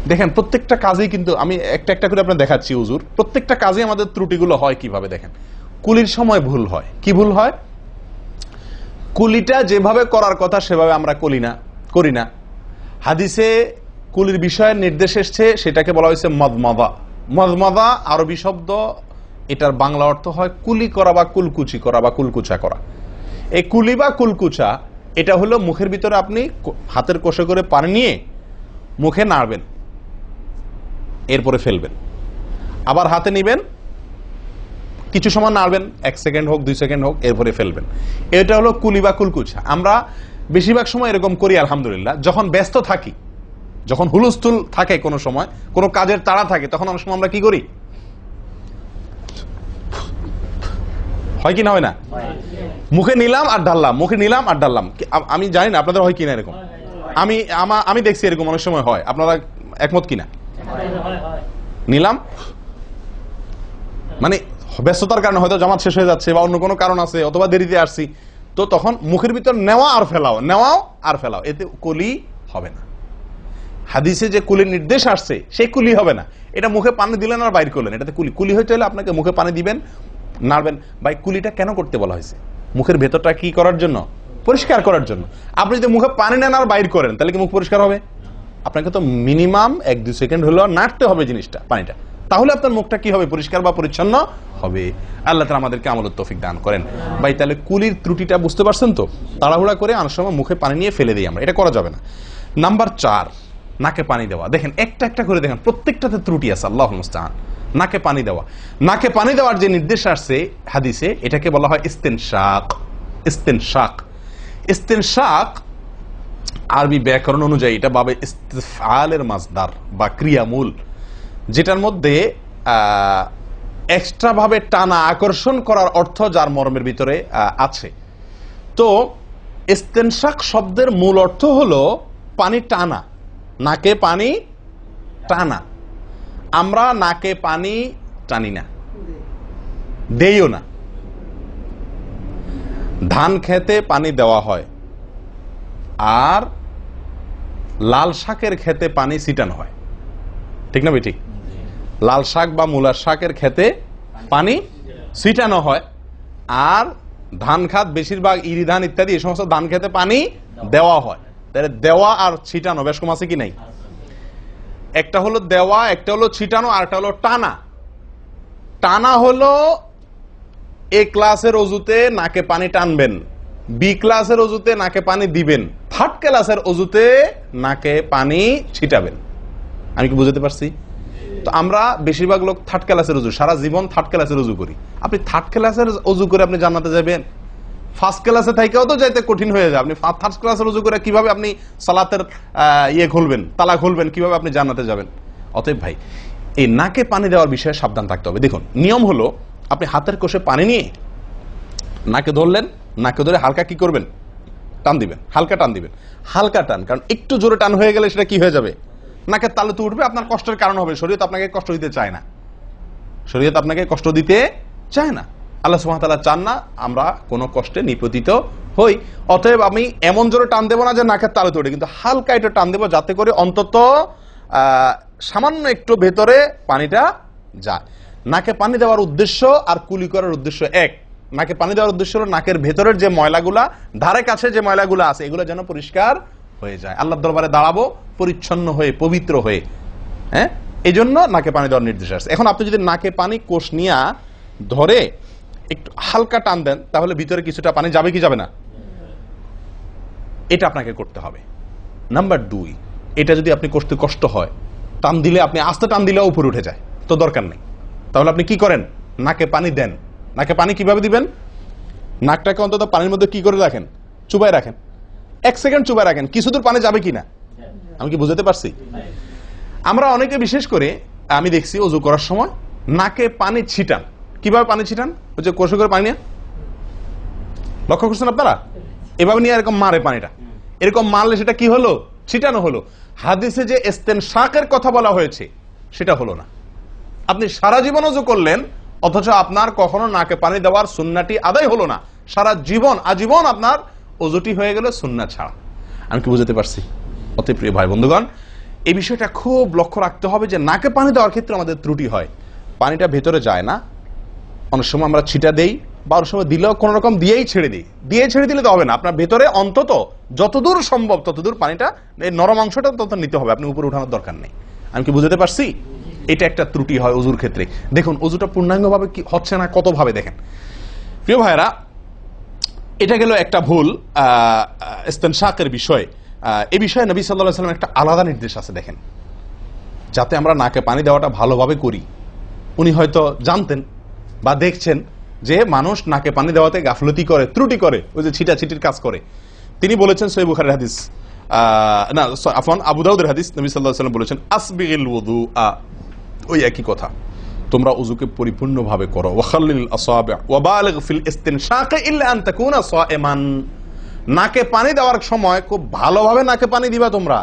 দেখেন প্রত্যেকটা কাজেই কিন্তু আমি একটা একটা করে আপনার দেখাচ্ছি ওযুর, প্রত্যেকটা কাজে আমাদের ত্রুটিগুলো হয় কিভাবে দেখেন। কুলির সময় ভুল হয়। কি ভুল হয়? কুলিটা যেভাবে করার কথা সেভাবে আমরা করি না। হাদিসে কুলির বিষয়ে নির্দেশ এসেছে, সেটাকে বলা হয়েছে মদমাদা। মদমাদা আরবি শব্দ, এটার বাংলা অর্থ হয় কুলি করা বা কুলকুচি করা বা কুলকুচা করা। এই কুলি বা কুলকুচা এটা হলো মুখের ভিতরে আপনি হাতের কষে করে পানি নিয়ে মুখে নাড়বেন, এরপরে ফেলবেন, আবার হাতে নিবেন, কিছু সময় নাড়বেন, 1 সেকেন্ড হোক 2 সেকেন্ড হোক, এরপরে ফেলবেন। এটা হলো কুলি বা কুলকুচা। আমরা বেশিরভাগ সময় এরকম করি আলহামদুলিল্লাহ। যখন ব্যস্ত থাকি, যখন হুলস্থুল থাকে, কোনো সময় কোনো কাজের তাড়া থাকে, তখন অনেক সময় আমরা কি করি? হয় কি না হয় না? মুখে নিলাম আর ঢাললাম, মুখে নিলাম আর ঢাললাম। আমি জানি না আপনাদের হয় কিনা এরকম। আমি দেখছি এরকম অনেক সময় হয়। আপনারা একমত কিনা? নিলাম মানে ব্যস্ততার কারণে, হয়তো জামাত শেষ হয়ে যাচ্ছে বা অন্য কোনো কারণ আছে, অথবা দেরিতে আসছি, তো তখন মুখের ভিতর নেওয়া আর ফেলাও, নেওয়াও আর ফেলাও, এতে কুলি হবে না। হাদিসে যে কুলির নির্দেশ আসছে সেই কুলি হবে না। এটা মুখে পানি দিলেন আর বাইর করলেন, এটাতে কুলি হইতে হলে আপনাকে মুখে পানি দিবেন, নাড়বেন। ভাই, কুলিটা কেন করতে বলা হয়েছে? মুখের ভেতরটা কি করার জন্য? পরিষ্কার করার জন্য। আপনি যদি মুখে পানি নেন আর বাইর করেন, তাহলে কি মুখ পরিষ্কার হবে? আপনাকে তো মিনিমাম 1-2 সেকেন্ড হলেও নাড়তে হবে জিনিসটা, পানিটা, তাহলে আপনার মুখটা কি হবে? পরিষ্কার বা পরিচ্ছন্ন হবে। আল্লাহ তাআলা আমাদেরকে আমলের তৌফিক দান করেন। ভাই, তাহলে কুলির ত্রুটিটা বুঝতে পারছেন তো? তাড়াহুড়া করে অনেক সময় মুখে পানি নিয়ে ফেলে দিই আমরা, এটা করা যাবে না। নাম্বার 4, নাকে পানি দেওয়া। দেখেন একটা একটা করে দেখেন, প্রত্যেকটাতে ত্রুটি আছে। আল্লাহুল মুস্তাআন। নাকে পানি দেওয়া, নাকে পানি দেওয়ার যে নির্দেশ আসছে হাদিসে, এটাকে বলা হয় ইস্তেনশাক। ইস্তেনশাক, ইস্তেনশাক আরবি ব্যাকরণ অনুযায়ী এটা বাবে ইস্তিফআলের মাসদার বা ক্রিয়ামূল, যেটার মধ্যে এক্সট্রা ভাবে টানা, আকর্ষণ করার অর্থ যার মর্মের ভিতরে আছে। তো ইস্তেনশাক শব্দের মূল অর্থ হলো পানি টানা, নাকে পানি টানা। আমরা নাকে পানি টানি না, দেইও না। ধান খেতে পানি দেওয়া হয়, আর লাল শাকের খেতে পানি ছিটানো হয়, ঠিক না? ঠিক। লাল শাক বা মূলার শাকের খেতে পানি ছিটানো হয়, আর ধান খাত বেশিরভাগ ইরি ধান ইত্যাদি এই সমস্ত ধান খেতে পানি দেওয়া হয়। তাহলে দেওয়া আর ছিটানো বেশ কম আছে কি নাই? একটা হলো দেওয়া, একটা হলো ছিটানো, আর একটা হলো টানা। টানা হলো এ ক্লাসের অজুতে নাকে পানি টানবেন, বি ক্লাসের অজুতে নাকে পানি দিবেন, থার্ড ক্লাসের অজুতে নাকে পানি ছিটাবেন। আমি কি বুঝাতে পারছি? তো আমরা বেশিরভাগ লোক থার্ড ক্লাসের অজু, সারা জীবন থার্ড ক্লাসের অজু করি। আপনি থার্ড ক্লাসের অজু করে আপনি জান্নাতে যাবেন? ফার্স্ট ক্লাসে থাকেও তো যাইতে কঠিন হয়ে যায়। আপনি থার্ড ক্লাসের অজু করে কিভাবে আপনি সালাতের ইয়ে খুলবেন, তালা খুলবেন, কিভাবে আপনি জান্নাতে যাবেন? অতএব ভাই, এই নাকে পানি দেওয়ার বিষয়ে সাবধান থাকতে হবে। দেখুন, নিয়ম হলো আপনি হাতের কোষে পানি নিয়ে নাকে ধরলেন, নাকে ধরে হালকা কি করবেন? টান দিবেন, হালকা টান দিবেন, হালকা টান। কারণ একটু জোরে টান হয়ে গেলে সেটা কি হয়ে যাবে? নাকের তালু তো উঠবে, আপনার কষ্টের কারণ হবে। শরীয়ত আপনাকে কষ্ট দিতে চায় না, শরীয়ত আপনাকে কষ্ট দিতে চায় না। আল্লাহ সুবহানাহু ওয়া তাআলা চান না আমরা কোনো কষ্টে নিপতিত হই। অতএব আমি এমন জোরে টান দেবো না যে নাকের তালু তো উঠে, কিন্তু হালকা একটু টান দেবো যাতে করে অন্তত সামান্য একটু ভেতরে পানিটা যায়। নাকে পানি দেওয়ার উদ্দেশ্য আর কুলি করার উদ্দেশ্য এক। নাকে পানি দেওয়ার উদ্দেশ্য হলো নাকের ভেতরের যে ময়লাগুলা, ধারে কাছে যে ময়লাগুলো আছে, এগুলো যেন পরিষ্কার হয়ে যায়। আল্লাহর দরবারে দাঁড়াবো পরিচ্ছন্ন হয়ে, পবিত্র হয়ে। হ্যাঁ, এই জন্য নাকে পানি দেওয়ার নির্দেশ আছে। এখন আপনি যদি নাকে পানি কোষ নিয়ে ধরে একটু হালকা টান দেন, তাহলে ভিতরে কিছুটা পানি যাবে কি যাবে না? এটা আপনাকে করতে হবে। নাম্বার 2, এটা যদি আপনি করতে কষ্ট হয়, টান দিলে, আপনি আস্তে টান দিলেও উপরে উঠে যায়, তো দরকার নেই। তাহলে আপনি কি করেন? নাকে পানি দেন। নাকে পানি কিভাবে দিবেন? নাকটাকে অন্তত পানির মধ্যে কি করে রাখেন? চুবাই রাখেন, 1 সেকেন্ড চুবাই রাখেন, কিছু দূর পানি যাবে কিনা। আমি কি বুঝাতে পারছি? আমরা অনেকে বিশেষ করে আমি দেখছি ওযু করার সময় নাকে পানি ছিটান। কিভাবে পানি ছিটান? ওই যে কষে করে পানি নিয়ে, লক্ষ্য করছেন আপনারা? এভাবে নিয়ে এরকম মারে পানিটা, এরকম মারলে সেটা কি হলো? ছিটানো হলো। হাদিসে যে ইস্তেনশাকের কথা বলা হয়েছে সেটা হলো না। আপনি সারা জীবন ওযু করলেন, অথচ আপনার কখনো নাকে পানি দেওয়ার সুন্নাহটি আদায় হলো না। সারা জীবন, আজীবন আপনার ওযুটি হয়ে গেল সুন্নাহ ছাড়া। আমি কি বুঝাতে পারছি? অতি প্রিয় ভাই বন্ধুগণ, এই বিষয়টা খুব লক্ষ্য রাখতে হবে যে নাকে পানি দেওয়ার ক্ষেত্রে আমাদের ত্রুটি হয়, পানিটা ভেতরে যায় না। অনেক সময় আমরা ছিটা দেই, বা অনেক সময় দিলেও কোন রকম দিয়েই ছেড়ে দিই। দিয়ে ছেড়ে দিলে তো হবে না, আপনার ভেতরে অন্তত যতদূর সম্ভব ততদূর পানিটা, এই নরম অংশটা তত নিতে হবে, আপনি উপরে উঠানোর দরকার নেই। আমি কি বুঝাতে পারছি? এটা একটা ত্রুটি হয় ওযুর ক্ষেত্রে। দেখুন ওযুটা পূর্ণাঙ্গভাবে কি হচ্ছে না, কত ভাবে দেখেন। প্রিয় ভাইরা, এটা গেল একটা ভুল ইস্তেনশাকের বিষয়। এই বিষয়ে নবী সাল্লাল্লাহু আলাইহি ওয়াসাল্লাম একটা আলাদা নির্দেশ আছে দেখেন, যাতে আমরা নাকে পানি দেওয়াটা ভালোভাবে করি। উনি হয়তো জানতেন বা দেখছেন যে মানুষ নাকে পানি দেওয়াতে গাফলতি করে, ত্রুটি করে, ওই যে ছিটাছিটির কাজ করে। তিনি বলেছেন সহিহ বুখারীর হাদিস, না আফওয়ান আবু দাউদের হাদিস, নবী সাল্লাল্লাহু আলাইহি ওয়াসাল্লাম বলেছেন আসবিগিল ওযুআ, ওই একই কথা, তোমরা ওযুকে পরিপূর্ণভাবে করো। ওয়াখাল্লিল আসাবি' ওয়া বালিগ ফিল ইস্তিনশাক ইল্লা আন তাকুনা সাইমান। নাকে পানি দেওয়ার সময় খুব ভালোভাবে নাকে পানি দিবা তোমরা।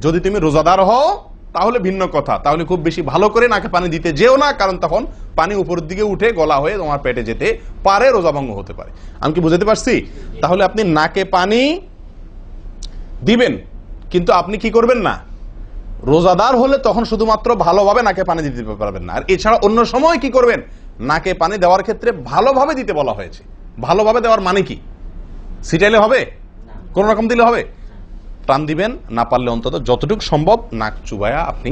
যদি তুমি রোজাদার হও তাহলে ভিন্ন কথা, তাহলে খুব বেশি ভালো করে নাকে পানি দিতে যেও না, কারণ তখন পানি উপরের দিকে উঠে গলা হয়ে তোমার পেটে যেতে পারে, রোজা ভঙ্গ হতে পারে। আমি কি বুঝাতে পারছি? তাহলে আপনি নাকে পানি দিবেন, কিন্তু আপনি কি করবেন না, রোজাদার হলে তখন শুধুমাত্র ভালোভাবে নাকে পানি দিতে পারবেন না। আর এছাড়া অন্য সময় কি করবেন? নাকে পানি দেওয়ার ক্ষেত্রে ভালোভাবে দিতে বলা হয়েছে। ভালোভাবে দেওয়ার মানে কি? ছিটাইলে হবে? কোন রকম দিলে হবে? টান দিবেন, না পারলে অন্তত যতটুকু সম্ভব নাক চুবায়া আপনি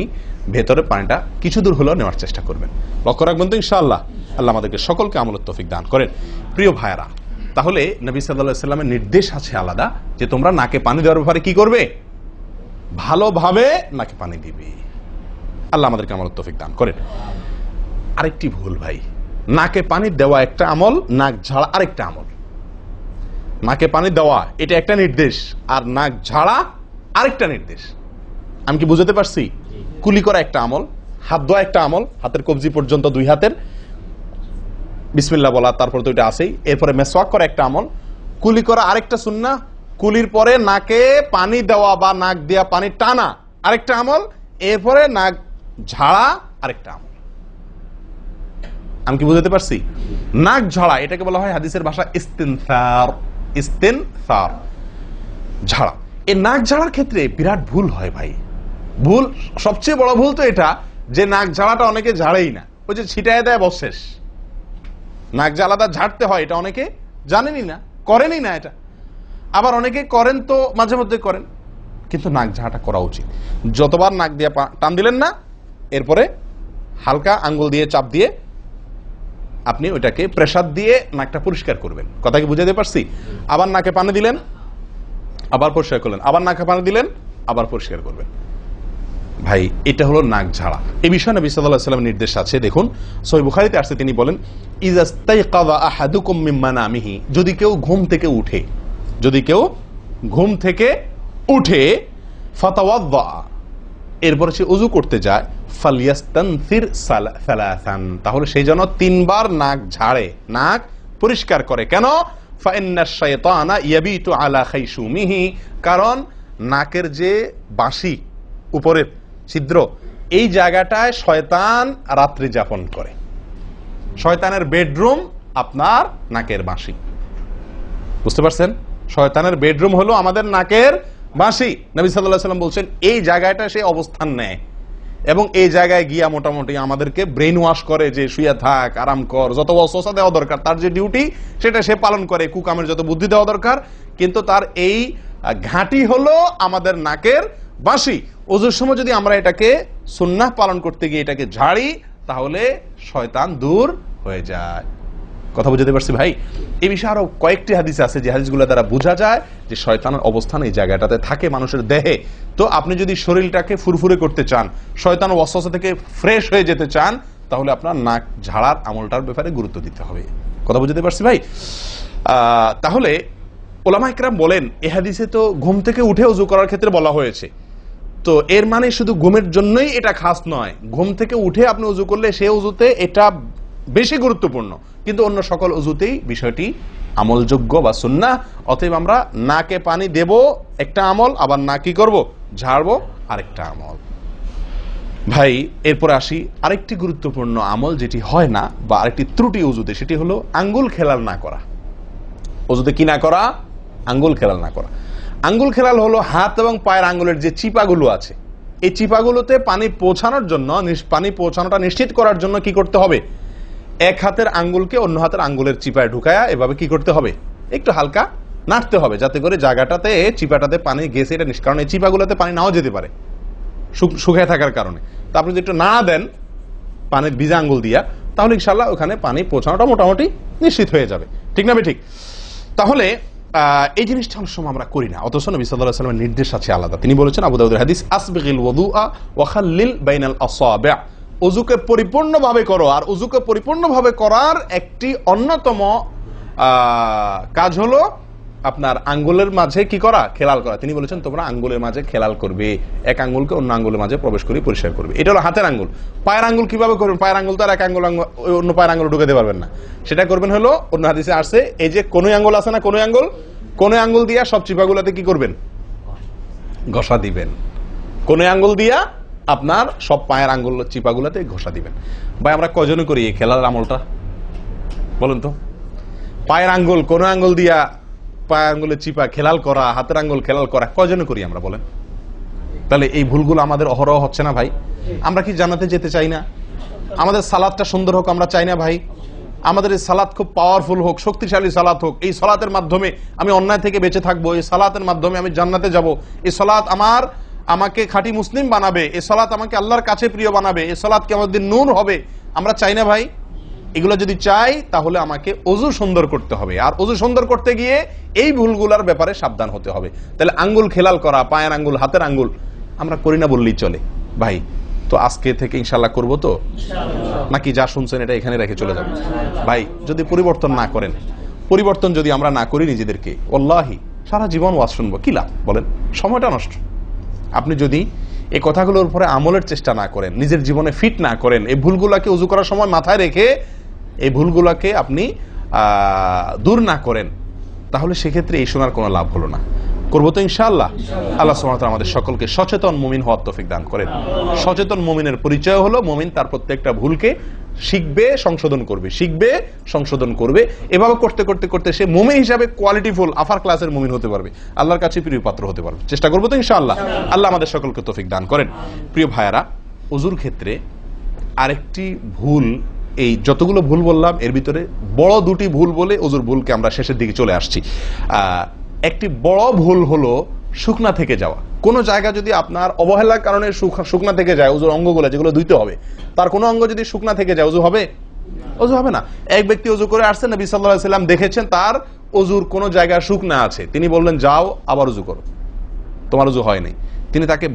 ভেতরে পানিটা কিছু দূর হলেও নেওয়ার চেষ্টা করবেন। লক্ষ্য রাখবেন তো ইনশাআল্লাহ। আল্লাহ আমাদেরকে সকলকে আমলের তৌফিক দান করেন। প্রিয় ভাইয়েরা, তাহলে নবী সাল্লাল্লাহু আলাইহি ওয়াসাল্লামের নির্দেশ আছে আলাদা, যে তোমরা নাকে পানি দেওয়ার ব্যাপারে কি করবে? ভালোভাবে নাকে পানি দিবে। আল্লাহ আমাদেরকে আমলের তৌফিক দান করেন। আরেকটি ভুল ভাই, নাকে পানি দেওয়া একটা আমল, নাক ঝাড়া আরেকটা আমল। নাকে পানি দেওয়া এটা একটা নির্দেশ, আর নাক ঝাড়া আরেকটা নির্দেশ। আমি কি বুঝাতে পারছি? কুলি করা একটা আমল, হাত ধোয়া একটা আমল, হাতের কবজি পর্যন্ত 2 হাতের বিসমিল্লাহ বলা, তারপর তো এটা আছেই। এরপরে মেসওয়াক করা একটা আমল, কুলি করা আরেকটা সুন্নাহ, কুলির পরে নাকে পানি দেওয়া বা নাক দিয়া পানি টানা আরেকটা আমল, এরপরে নাক ঝাড়া আরেকটা আমল। আমি কি বুঝাতে পারছি? নাক ঝাড়া এটাকে বলা হয় হাদিসের ভাষা ইস্তিনসার। ইস্তিনসার, ঝাড়া। এই নাক ঝাড়ার ক্ষেত্রে বিরাট ভুল হয় ভাই। ভুল, সবচেয়ে বড় ভুল তো এটা যে নাক ঝাড়াটা অনেকে ঝাড়েই না, ওই যে ছিটায় দেয় বশেষ। নাক ঝাড়াটা ঝাড়তে হয় এটা অনেকে জানেনই না, করেনই না এটা। আবার অনেকে করেন তো মাঝে মধ্যে করেন, কিন্তু নাক ঝাড়াটা করা উচিত। যতবার নাক দিয়ে টান দিলেন না, এরপরে হালকা আঙ্গুল দিয়ে চাপ দিয়ে আপনি ওইটাকে প্রেসার দিয়ে নাকটা পরিষ্কার করবেন। কথা কি বুঝাতে পারছি? আবার নাকে পানি দিলেন, আবার পরিষ্কার করলেন, আবার নাকে পানি দিলেন, আবার পরিষ্কার করবেন। ভাই এটা হলো নাক ঝাড়া। এই বিষয়ে নবী সাল্লাল্লাহু আলাইহি ওয়াসাল্লামের নির্দেশ আছে। দেখুন সহিহ বুখারীতে আসছে, তিনি বলেন ইযাস্তাইকাযা আহাদুকুম মিন মানামিহি, যদি কেউ ঘুম থেকে উঠে, যদি কেউ ঘুম থেকে উঠে ফাতাওয়াদ্দা, এরপরে সে ওযু করতে যায়, ফালইয়াস্তানসির সালাসান, তাহলে সেই জন্য 3 বার নাক ঝাড়ে, নাক পরিষ্কার করে। কেন? ফাইন্নাশ শাইতানা ইয়াবিতু আলা খাইশুমিহি, কারণ নাকের যে বাঁশি উপরের ছিদ্র, এই জায়গাটায় শয়তান রাত্রি যাপন করে। শয়তানের বেডরুম আপনার নাকের বাঁশি, বুঝতে পারছেন? শয়তানের বেডরুম হলো আমাদের নাকের বাঁশি। নবী সাল্লাল্লাহু আলাইহি ওয়াসাল্লাম বলছেন এই জায়গাটা সে অবস্থান নেয় এবং এই জায়গায় গিয়া মোটামুটি আমাদেরকে ব্রেন ওয়াশ করে যে শুয়ে থাক, আরাম কর, যত ওয়াসওয়াসা দেওয়া দরকার, তার যে ডিউটি সেটা সে পালন করে, কুকামের যত বুদ্ধি দেওয়া দরকার, কিন্তু তার এই ঘাঁটি হলো আমাদের নাকের বাঁশি। ওযুর সময় যদি আমরা এটাকে সুন্নাহ পালন করতে গিয়ে এটাকে ঝাড়ি, তাহলে শয়তান দূর হয়ে যায়। কথা বুঝতে পারছি ভাই? এই বিষয়ে আরো কয়েকটি হাদিস আছে যে হাদিসগুলো দ্বারা বোঝা যায় যে শয়তানের অবস্থান এই জায়গাটাতে থাকে মানুষের দেহে। তো আপনি যদি শরীরটাকে ফুরফুরে করতে চান, শয়তান ওয়াসওয়াসা থেকে ফ্রেশ হয়ে যেতে চান, তাহলে আপনার নাক ঝাড়ার আমলটার ব্যাপারে গুরুত্ব দিতে হবে। কথা বুঝতে পারছি ভাই? তাহলে উলামায়ে কেরাম বলেন এই হাদিসে তো ঘুম থেকে উঠে ওযু করার ক্ষেত্রে বলা হয়েছে, তো এর মানে শুধু ঘুমের জন্যই এটা খাস নয়, ঘুম থেকে উঠে আপনি ওযু করলে সে ওযুতে এটা বেশি গুরুত্বপূর্ণ, কিন্তু অন্য সকল ওযুতেই বিষয়টি আমলযোগ্য বা সুন্নাহ। অতএব আমরা নাকে পানি দেব একটা আমল, আবার না কি করব, ঝাড়বো আরেকটা আমল। ভাই এরপরে আসি আরেকটি গুরুত্বপূর্ণ আমল যেটি হয় না, বা আরেকটি ত্রুটি ওযুতে, সেটি হলো আঙ্গুল খেলাল না করা। ওযুতে কি না করা? আঙ্গুল খেলাল না করা। আঙ্গুল খেলাল হলো হাত এবং পায়ের আঙ্গুলের যে চিপাগুলো আছে, এই চিপাগুলোতে পানি পৌঁছানোর জন্য, পানি পৌঁছানোটা নিশ্চিত করার জন্য কি করতে হবে? এক হাতের আঙ্গুলকে অন্য হাতের আঙ্গুলের চিপায় ঢুকায়া এভাবে কি করতে হবে? একটু হালকা নাড়তে হবে, যাতে করে জায়গাটাতে চিপাটাতে পানি গেছে এটা কারণ এই চিপাগুলোতে পানি নাও যেতে পারে শুকিয়ে থাকার কারণে। তা আপনি যদি একটু নাড়া দেন পানির ভিজা আঙ্গুল দিয়া, তাহলে ইনশাআল্লাহ ওখানে পানি পৌঁছানোটা মোটামুটি নিশ্চিত হয়ে যাবে। ঠিক না? ঠিক। তাহলে এই জিনিসটা অনেক সময় আমরা করি না, অথচ নবী সাল্লাল্লাহু আলাইহি ওয়াসাল্লামের নির্দেশ আছে আলাদা। তিনি বলেছেন, আবু দাউদের হাদিস, আসবিগিল ওযুআ ওয়া খাল্লিল বাইনাল আসাবি', ওযুকে পরিপূর্ণভাবে করো। আর ওযুকে পরিপূর্ণভাবে করার একটি অন্যতম কাজ হলো আপনার আঙ্গুলের মাঝে কি করা? খেলাল করা। তিনি বলেছেন তোমরা আঙ্গুলের মাঝে খেলাল করবে, এক আঙ্গুলকে অন্য আঙ্গুলের মাঝে প্রবেশ করে পরিষ্কার করবে। এটা হলো হাতের আঙ্গুল। পায়ের আঙ্গুল কিভাবে করবেন? পায়ের আঙ্গুল তো আর এক আঙ্গুল অন্য পায়ের আঙ্গুল ঢুকাতে পারবেন না। সেটা করবেন হলো, অন্য হাদিসে আসছে, এই যে কোনোই আঙ্গুল আছে না, কোনোই আঙ্গুল দিয়া সব চিপাগুলোতে কি করবেন? ঘষা দিবেন। কোনোই আঙ্গুল দিয়া আপনার সব পায়ের আঙ্গুল চিপাগুলোতে ঘষা দিবেন। ভাই আমরা কজনে করি এই খেলার আমলটা বলেন তো? পায়ের আঙ্গুল, কোন আঙ্গুল দিয়া পায়ের আঙ্গুলের চিপা খেলাল করা, হাতের আঙ্গুল খেলাল করা, কজনে করি আমরা বলেন? তাহলে এই ভুলগুলো আমাদের অহরহ হচ্ছে না ভাই? আমরা কি জান্নাতে যেতে চাই না? আমাদের সালাতটা সুন্দর হোক আমরা চাই না ভাই? আমাদের এই সালাত খুব পাওয়ারফুল হোক, শক্তিশালী সালাত হোক, এই সালাতের মাধ্যমে আমি অন্যায় থেকে বেঁচে থাকবো, এই সালাতের মাধ্যমে আমি জান্নাতে যাব, এই সালাত আমাকে খাঁটি মুসলিম বানাবে, এই সালাত আমাকে আল্লাহর কাছে প্রিয় বানাবে, এই সালাত কি আমাদের নূর হবে, আমরা চাই না ভাই? এগুলো যদি চাই তাহলে আমাকে ওযু সুন্দর করতে হবে, আর ওযু সুন্দর করতে গিয়ে এই ভুলগুলোর ব্যাপারে সাবধান হতে হবে। তাহলে আঙ্গুল খেলাল করা, পায়ের আঙ্গুল, হাতের আঙ্গুল আমরা করি না বললেই চলে ভাই। তো আজকে থেকে ইনশাআল্লাহ করবো তো, নাকি যা শুনছেন এটা এখানে রেখে চলে যাবে? ভাই যদি পরিবর্তন না করেন, পরিবর্তন যদি আমরা না করি নিজেদেরকে, ওয়াল্লাহি সারা জীবন ওয়াজ শুনবো, কি লাভ বলেন? সময়টা নষ্ট। আপনি যদি এই কথাগুলোর উপরে আমলের চেষ্টা না করেন, নিজের জীবনে ফিট না করেন, এই ভুলগুলাকে ওযু করার সময় মাথায় রেখে এই ভুলগুলাকে আপনি দূর না করেন, তাহলে সেক্ষেত্রে এই শোনার কোনো লাভ হলো না। করবো তো ইনশাআল্লাহ। আল্লাহ সুবহানাহু ওয়া তাআলা আমাদের সকলকে সচেতন মুমিন হওয়ার তৌফিক দান করেন। সচেতন মুমিনের পরিচয় হলো মুমিন তার প্রত্যেকটা ভুলকে শিখবে, সংশোধন করবে, শিখবে, সংশোধন করবে। এভাবে করতে করতে করতে সে মুমিন হিসাবে কোয়ালিটিফুল আফার ক্লাসের মুমিন হতে পারবে, আল্লাহর কাছে প্রিয় পাত্র হতে পারবে। চেষ্টা করবো তো ইনশাআল্লাহ। আল্লাহ আমাদের সকলকে তৌফিক দান করেন। প্রিয় ভাইয়ারা, ওযুর ক্ষেত্রে আরেকটি ভুল এই যতগুলো ভুল বললাম এর ভিতরে বড় দুটি ভুল বলে ওজুর ভুলকে আমরা শেষের দিকে চলে আসছি। একটি বড় ভুল হলো শুকনা থেকে যাওয়া। কোন জায়গা যদি আপনার অবহেলার কারণে শুকনা থেকে যায়, ওজুর অঙ্গগুলো যেগুলো ধুইতে হবে, তার কোনো অঙ্গ যদি শুকনা থেকে যায়, ওজু হবে? ওজু হবে না। এক ব্যক্তি ওজু করে আসছেন, নবী সাল্লাল্লাহু আলাইহি ওয়াসাল্লাম দেখেছেন তার ওজুর কোন জায়গা শুকনা আছে, তিনি বললেন যাও আবার ওজু করো, তোমার ওজু হয় নাই। তিনি তাকে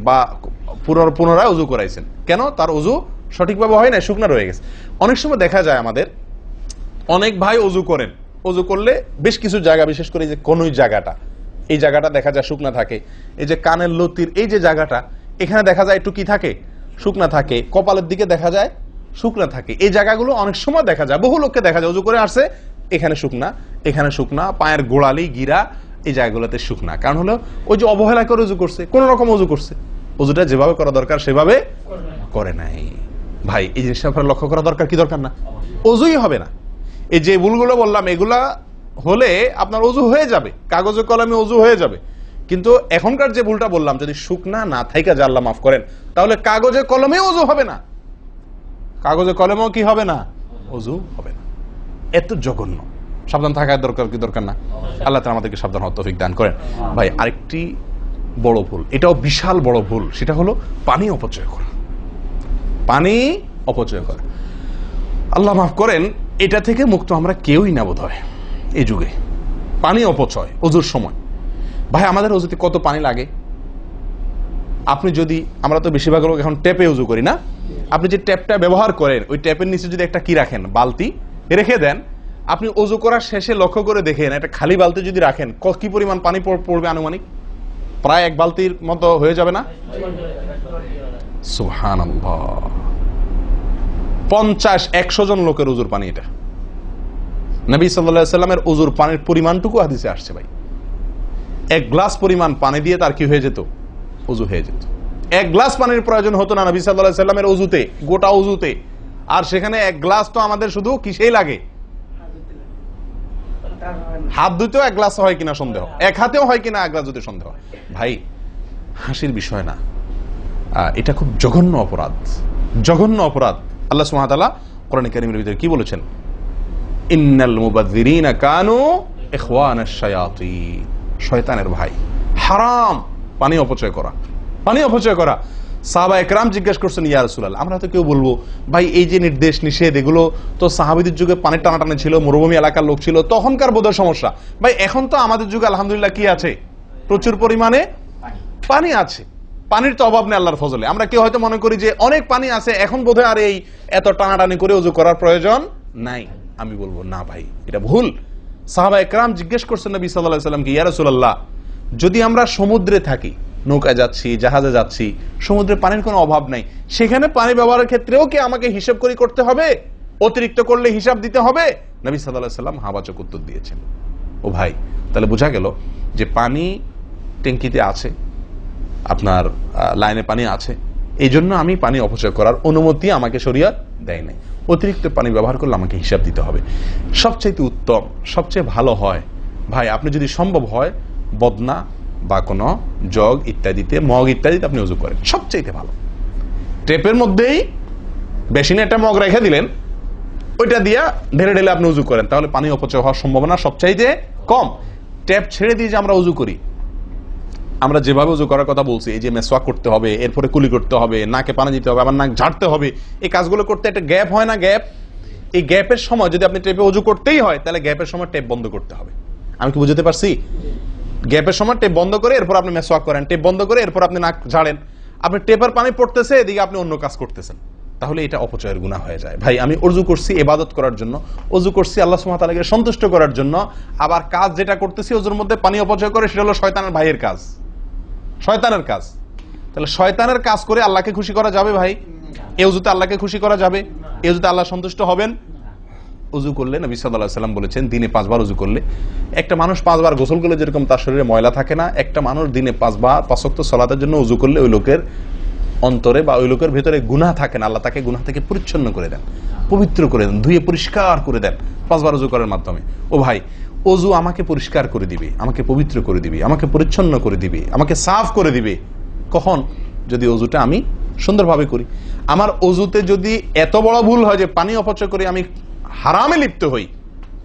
পুনরায় ওজু করাইছেন। কেন? তার ওজু সঠিকভাবে হয় না, শুকনা রয়ে গেছে। অনেক সময় দেখা যায় আমাদের অনেক ভাই ওজু করেন, ওজু করলে বেশ কিছু জায়গা, বিশেষ করে যে কোন জায়গাটা, এই জায়গাটা দেখা যায় শুকনা থাকে। এই যে কানের লতির এই যে জায়গাটা, এখানে দেখা যায় একটু কি থাকে, শুকনা থাকে। কপালের দিকে দেখা যায় শুকনা থাকে। এই জায়গাগুলো অনেক সময় দেখা যায়, বহু লোককে দেখা যায় ওজু করে আসছে, এখানে শুকনা, এখানে শুকনা, পায়ের গোড়ালি গিরা এই জায়গাগুলোতে শুকনা। কারণ হলো ওই যে অবহেলা করে ওজু করছে, কোন রকম ওজু করছে, ওজুটা যেভাবে করা দরকার সেভাবে করে নাই। ভাই এই জিনিসটা আপনার লক্ষ্য করা দরকার, কি দরকার না? ওজুই হবে না। এই যে ভুলগুলো বললাম এগুলা হলে আপনার ওজু হয়ে যাবে, কাগজে কলমে ওজু হয়ে যাবে। কিন্তু এখনকার যে ভুলটা বললাম, যদি শুকনা না থাইকা যে আল্লাহ মাফ করেন, তাহলে কাগজে কলমে ওজু হবে না, কাগজে কলমেও কি হবে না, ওজু হবে না। এত জঘন্য, সাবধান থাকার দরকার, কি দরকার না? আল্লাহ তাআলা আমাদেরকে সাবধান হওয়ার তৌফিক দান করেন। ভাই আরেকটি বড় ভুল, এটাও বিশাল বড় ভুল, সেটা হলো পানি অপচয় করা। পানি অপচয় করা, আল্লাহ মাফ করেন, এটা থেকে মুক্ত আমরা কেউই না বোধ হয় এই যুগে। পানি অপচয় ওজুর সময়। ভাই আমাদের ওজুতে কত পানি লাগে? আপনি যদি, আমরা তো বেশিরভাগ লোক এখন ট্যাপে ওজু করি না, আপনি যে ট্যাপটা ব্যবহার করেন ওই ট্যাপের নিচে যদি একটা কি রাখেন, বালতি রেখে দেন, আপনি ওজু করার শেষে লক্ষ্য করে দেখেন একটা খালি বালতি যদি রাখেন, কি পরিমাণ পানি পড়বে আনুমানিক? প্রায় এক বালতির মতো হয়ে যাবে না? সুবহানাল্লাহ, 50-100 জন লোকের ওজুর পানি এটা। নবী সাল্লাল্লাহু আলাইহি ওয়াসাল্লামের ওজুর পানির পরিমাণটুকু হাদিসে আসছে। ভাই এক গ্লাস পরিমাণ পানি দিয়ে তার কি হয়ে যেত, ওজু হয়ে যেত। এক গ্লাস পানির প্রয়োজন হতো না নবী সাল্লাল্লাহু আলাইহি ওয়াসাল্লামের ওজুতে, গোটা ওজুতে। আর সেখানে এক গ্লাস তো আমাদের শুধু কিসেই লাগে, হাত ধুতেও এক গ্লাস হয় কিনা সন্দেহ, এক হাতেও হয় কিনা এক গ্লাস ধুতে সন্দেহ। ভাই হাসির বিষয় না, এটা খুব জঘন্য অপরাধ, জঘন্য অপরাধ। আল্লাহ সুবহানাহু ওয়া তাআলা কোরআন কারীমের ভিতরে কি বলেছেন? ইন্নাল মুবাযযিরিনা কানু ইখওয়ানাশ শায়াতিন, শয়তানের ভাই। হারাম পানি অপচয় করা, পানি অপচয় করা। সাহাবা একরাম জিজ্ঞেস করছেন, ইয়া রাসূলুল্লাহ, আমরা তো কেউ বলবো ভাই এই যে নির্দেশ নিষেধ এগুলো তো সাহাবীদের যুগে পানির টানাটানি ছিল, মরুভূমি এলাকার লোক ছিল, তখনকার বোধহয় সমস্যা। ভাই এখন তো আমাদের যুগে আলহামদুলিল্লাহ কি আছে, প্রচুর পরিমাণে পানি আছে, পানির তো অভাব নেই আল্লাহর ফজলে। আমরা কেউ হয়তো মনে করি যে অনেক পানি আছে, এখন বোধহয় আর এই এত টানাটানি করে ওযু করার প্রয়োজন নাই। আমি বলবো না ভাই, এটা ভুল। সাহাবা একরাম জিজ্ঞেস করছেন নবী সাল্লাল্লাহু আলাইহি ওয়াসাল্লামকে, ইয়া রাসূলুল্লাহ, যদি আমরা সমুদ্রে থাকি, নৌকায় যাচ্ছি, জাহাজে যাচ্ছি, সমুদ্রে পানির কোনো অভাব নাই, সেখানে পানি ব্যবহারের ক্ষেত্রেও কি আমাকে হিসাব করে করতে হবে? অতিরিক্ত করলে হিসাব দিতে হবে? নবী সাল্লাল্লাহু আলাইহি ওয়াসাল্লাম হাবাচক উত্তর দিয়েছেন। ও ভাই, তাহলে বোঝা গেল যে পানি ট্যাঙ্কিতে আছে, আপনার লাইনে পানি আছে, এই জন্য আমি পানি অপচয় করার অনুমতি আমাকে শরীয়ত দেয় নাই। অতিরিক্ত পানি ব্যবহার করলে আমাকে হিসাব দিতে হবে। সবচেয়ে উত্তম, সবচেয়ে ভালো হয় ভাই, আপনি যদি সম্ভব হয় বদনা বা কোনো জগ ইত্যাদিতে, মগ ইত্যাদিতে আপনি ওযু করেন, সবচেয়ে ভালো। টেপের মধ্যেই বেসিনে একটা মগ রেখে দিলেন, ওইটা দিয়া ঢেলে ঢেলে আপনি ওযু করেন, তাহলে পানি অপচয় হওয়ার সম্ভাবনা সবচাইতে কম। ট্যাপ ছেড়ে দিয়ে যে আমরা ওযু করি, আমরা যেভাবে ওযু করার কথা বলছি, এই যে মেসওয়াক করতে হবে, এরপরে কুলি করতে হবে, নাকে পানি দিতে হবে, আবার নাক ঝাড়তে হবে, এই কাজগুলো করতে একটা গ্যাপ হয় না, গ্যাপ। এই গ্যাপের সময় যদি আপনি টেপে ওযু করতেই হয়, তাহলে গ্যাপের সময় টেপ বন্ধ করতে হবে। আমি কি বুঝতে পারছি? গ্যাপের সময় টেপ বন্ধ করে এরপর আপনি মেসওয়াক করেন, টেপ বন্ধ করে এরপর আপনি নাক ঝাড়েন। আপনি টেপের পানি পড়তেছে, এদিকে আপনি অন্য কাজ করতেছেন, তাহলে এটা অপচয়ের গুনাহ হয়ে যায়। ভাই আমি ওযু করছি ইবাদত করার জন্য, ওযু করছি আল্লাহ সুবহানাহু ওয়া তাআলাকে সন্তুষ্ট করার জন্য, আবার কাজ যেটা করতেছি ওযুর মধ্যে পানি অপচয় করে, সেটা হলো শয়তানের ভাইয়ের কাজ, শয়তানের কাজ। তাহলে শয়তানের কাজ করে আল্লাহকে খুশি করা যাবে? ভাই এই ওযুতে আল্লাহকে খুশি করা যাবে? এই ওযুতে আল্লাহ সন্তুষ্ট হবেন? ওযু করলে নবী সাল্লাল্লাহু আলাইহি ওয়াসাল্লাম বলেছেন, দিনে 5 বার ওযু করলে, একটা মানুষ 5 বার গোসল করলে যেরকম তার শরীরে ময়লা থাকে না, একটা মানুষ দিনে 5 বার 5 ওয়াক্ত সালাতের জন্য ওযু করলে ওই লোকের অন্তরে বা ওই লোকের ভিতরে গুনাহ থাকে না, আল্লাহ তাকে গুনাহ থেকে পরিচ্ছন্ন করে দেন, পবিত্র করে দেন, ধুয়ে পরিষ্কার করে দেন 5 বার ওযু করার মাধ্যমে। ও ভাই, ওযু আমাকে পরিষ্কার করে দিবে, আমাকে পবিত্র করে দিবে, আমাকে পরিচ্ছন্ন করে দিবে, আমাকে সাফ করে দিবে। কখন? যদি ওযুটা আমি সুন্দরভাবে করি। আমার অজুতে যদি এত বড় ভুল হয় যে পানি অপচয় করে আমি হারামে লিপ্ত হই,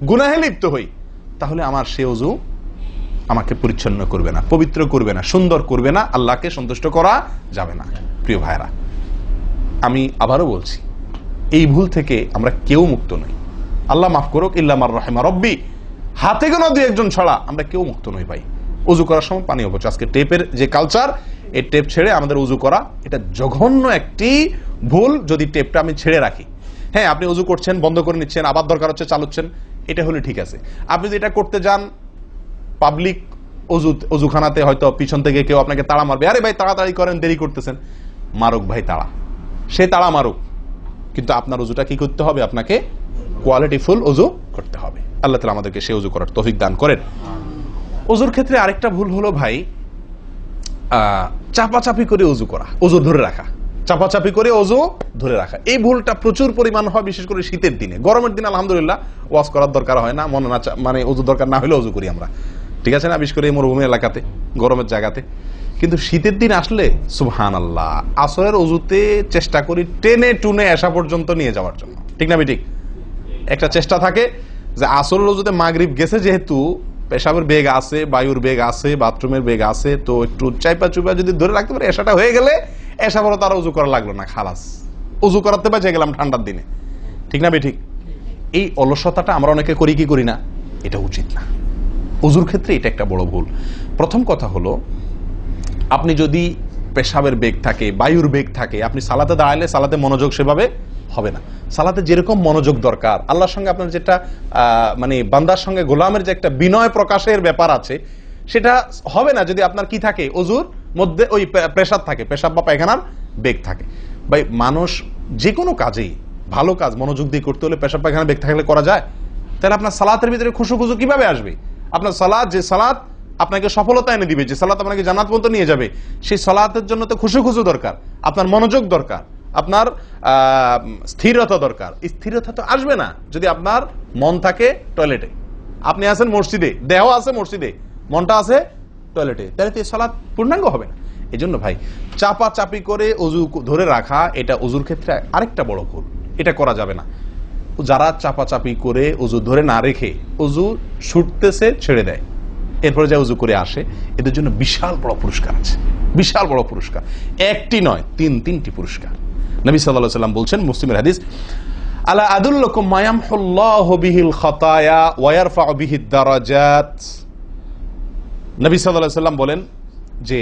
গুনাহে লিপ্ত হই, তাহলে আমার সে অজু আমাকে পরিচ্ছন্ন করবে না, পবিত্র করবে না, সুন্দর করবে না, আল্লাহকে সন্তুষ্ট করা যাবে না। প্রিয় ভাইরা, আমি আবারও বলছি, এই ভুল থেকে আমরা কেউ মুক্ত নই। আল্লাহ মাফ করুক, ইল্লা মার রাহিমা রব্বি, হাতে গোনা দুই একজন ছাড়া আমরা কেউ মুক্ত নই ভাই। উজু করার সময় পানি অপচয়, আজকে টেপের যে কালচার, এই টেপ ছেড়ে আমাদের উজু করা, এটা জঘন্য একটি ভুল। যদি টেপটা আমি ছেড়ে রাখি, হ্যাঁ আপনি উজু করছেন, বন্ধ করে নিচ্ছেন, আবার দরকার হচ্ছে চালাচ্ছেন, এটা হলে ঠিক আছে। আপনি যদি এটা করতে যান পাবলিক অজুখানাতে, হয়তো পিছন থেকে কেউ আপনাকে তাড়া মারবে, আরে ভাই তাড়াতাড়ি করেন, দেরি করতেছেন, মারুক ভাই তাড়া, সে তাড়া মারুক, কিন্তু আপনার উজুটা কি করতে হবে? আপনাকে কোয়ালিটিফুল উজু করতে হবে। আল্লাহ তাআলা আমাদেরকে সে উজু করার তৌফিক দান করেন। উজুর ক্ষেত্রে আরেকটা ভুল হলো ভাই, চাপাচাপি করে উজু করা, উজু ধরে রাখা, চাপাচাপি করে উজু ধরে রাখা, এই ভুলটা প্রচুর পরিমাণ হয়, বিশেষ করে শীতের দিনে। গরমের দিনে আলহামদুলিল্লাহ ওয়াজ করার দরকার হয় না, মনে না মানে উজু দরকার না হলে উজু করি আমরা, ঠিক আছে না, বিশেষ করে মরুভূমি এলাকাতে, গরমের জায়গাতে। কিন্তু শীতের দিন আসলে সুবহানাল্লাহ, আসরের উজুতে চেষ্টা করি টেনে টুনে আসা পর্যন্ত নিয়ে যাওয়ার জন্য, ঠিক না ঠিক? একটা চেষ্টা থাকে যে আসরের উজুতে মাগরিব গেছে, যেহেতু পেশাবের বেগ আছে, বায়ুর বেগ আছে, বাথরুমের বেগ আছে, তো একটু চাইপা চুপা যদি ধরে রাখতে পারে, এসাটা হয়ে গেলে এসা বড় তারা উজু করা লাগলো না, খালাস, উজু করাতে বেঁচে গেলাম ঠান্ডার দিনে, ঠিক না ঠিক? এই অলসতাটা আমরা অনেকে করি কি করি না, এটা উচিত না। উজুর ক্ষেত্রে এটা একটা বড় ভুল। প্রথম কথা হলো, আপনি যদি পেশাবের বেগ থাকে, বায়ুর বেগ থাকে, আপনি সালাতে দাঁড়ালে সালাতে মনোযোগ সেভাবে হবে না। সালাতে যেরকম মনোযোগ দরকার, আল্লাহর সঙ্গে আপনার যেটা মানে বান্দার সঙ্গে গোলামের যে একটা বিনয় প্রকাশের ব্যাপার আছে, সেটা হবে না যদি আপনার কি থাকে, অজুর মধ্যে ওই প্রেসার থাকে, পেশাব বা পায়খানার বেগ থাকে। ভাই মানুষ যে কোনো কাজেই, ভালো কাজ মনোযোগ দিয়ে করতে হলে পেশাব পায়খানার বেগ থাকলে করা যায়? তাহলে আপনার সালাতের ভিতরে খুশু খুশু কিভাবে আসবে? আপনার সালাত, যে সালাত আপনাকে সফলতা এনে দিবে, যে সালাত আপনাকে জান্নাত পর্যন্ত নিয়ে যাবে, সেই সালাতের জন্য তো খুশু খুশু দরকার, আপনার মনোযোগ দরকার, আপনার স্থিরতা দরকার। স্থিরতা তো আসবে না যদি আপনার মন থাকে টয়লেটে। আপনি আছেন মসজিদে, দেহ আছে মসজিদে, মনটা আছে টয়লেটে, তাহলে তো সালাত পূর্ণাঙ্গ হবে না। এই জন্য ভাই চাপা চাপি করে অজু ধরে রাখা, এটা অজুর ক্ষেত্রে আরেকটা বড় ভুল, এটা করা যাবে না। যারা চাপাচাপি করে অজু ধরে না রেখে অজু ছুটতেছে, ছেড়ে দেয়, এরপরে যা উজু করে আসে, এদের জন্য বিশাল বড় পুরস্কার আছে, বিশাল বড় পুরস্কার, একটি নয়, তিনটি পুরস্কার। নবী সাল্লাল্লাহু আলাইহি ওয়াসাল্লাম বলছেন, মুসলিমের হাদিস, আলা আদুল্লুকুম মা ইয়ামহুল্লাহু বিহিল খাতায়া ওয়া ইয়ারফাউ বিহিদ দারাজাত। নবী সাল্লাল্লাহু আলাইহি ওয়াসাল্লাম বলেন যে,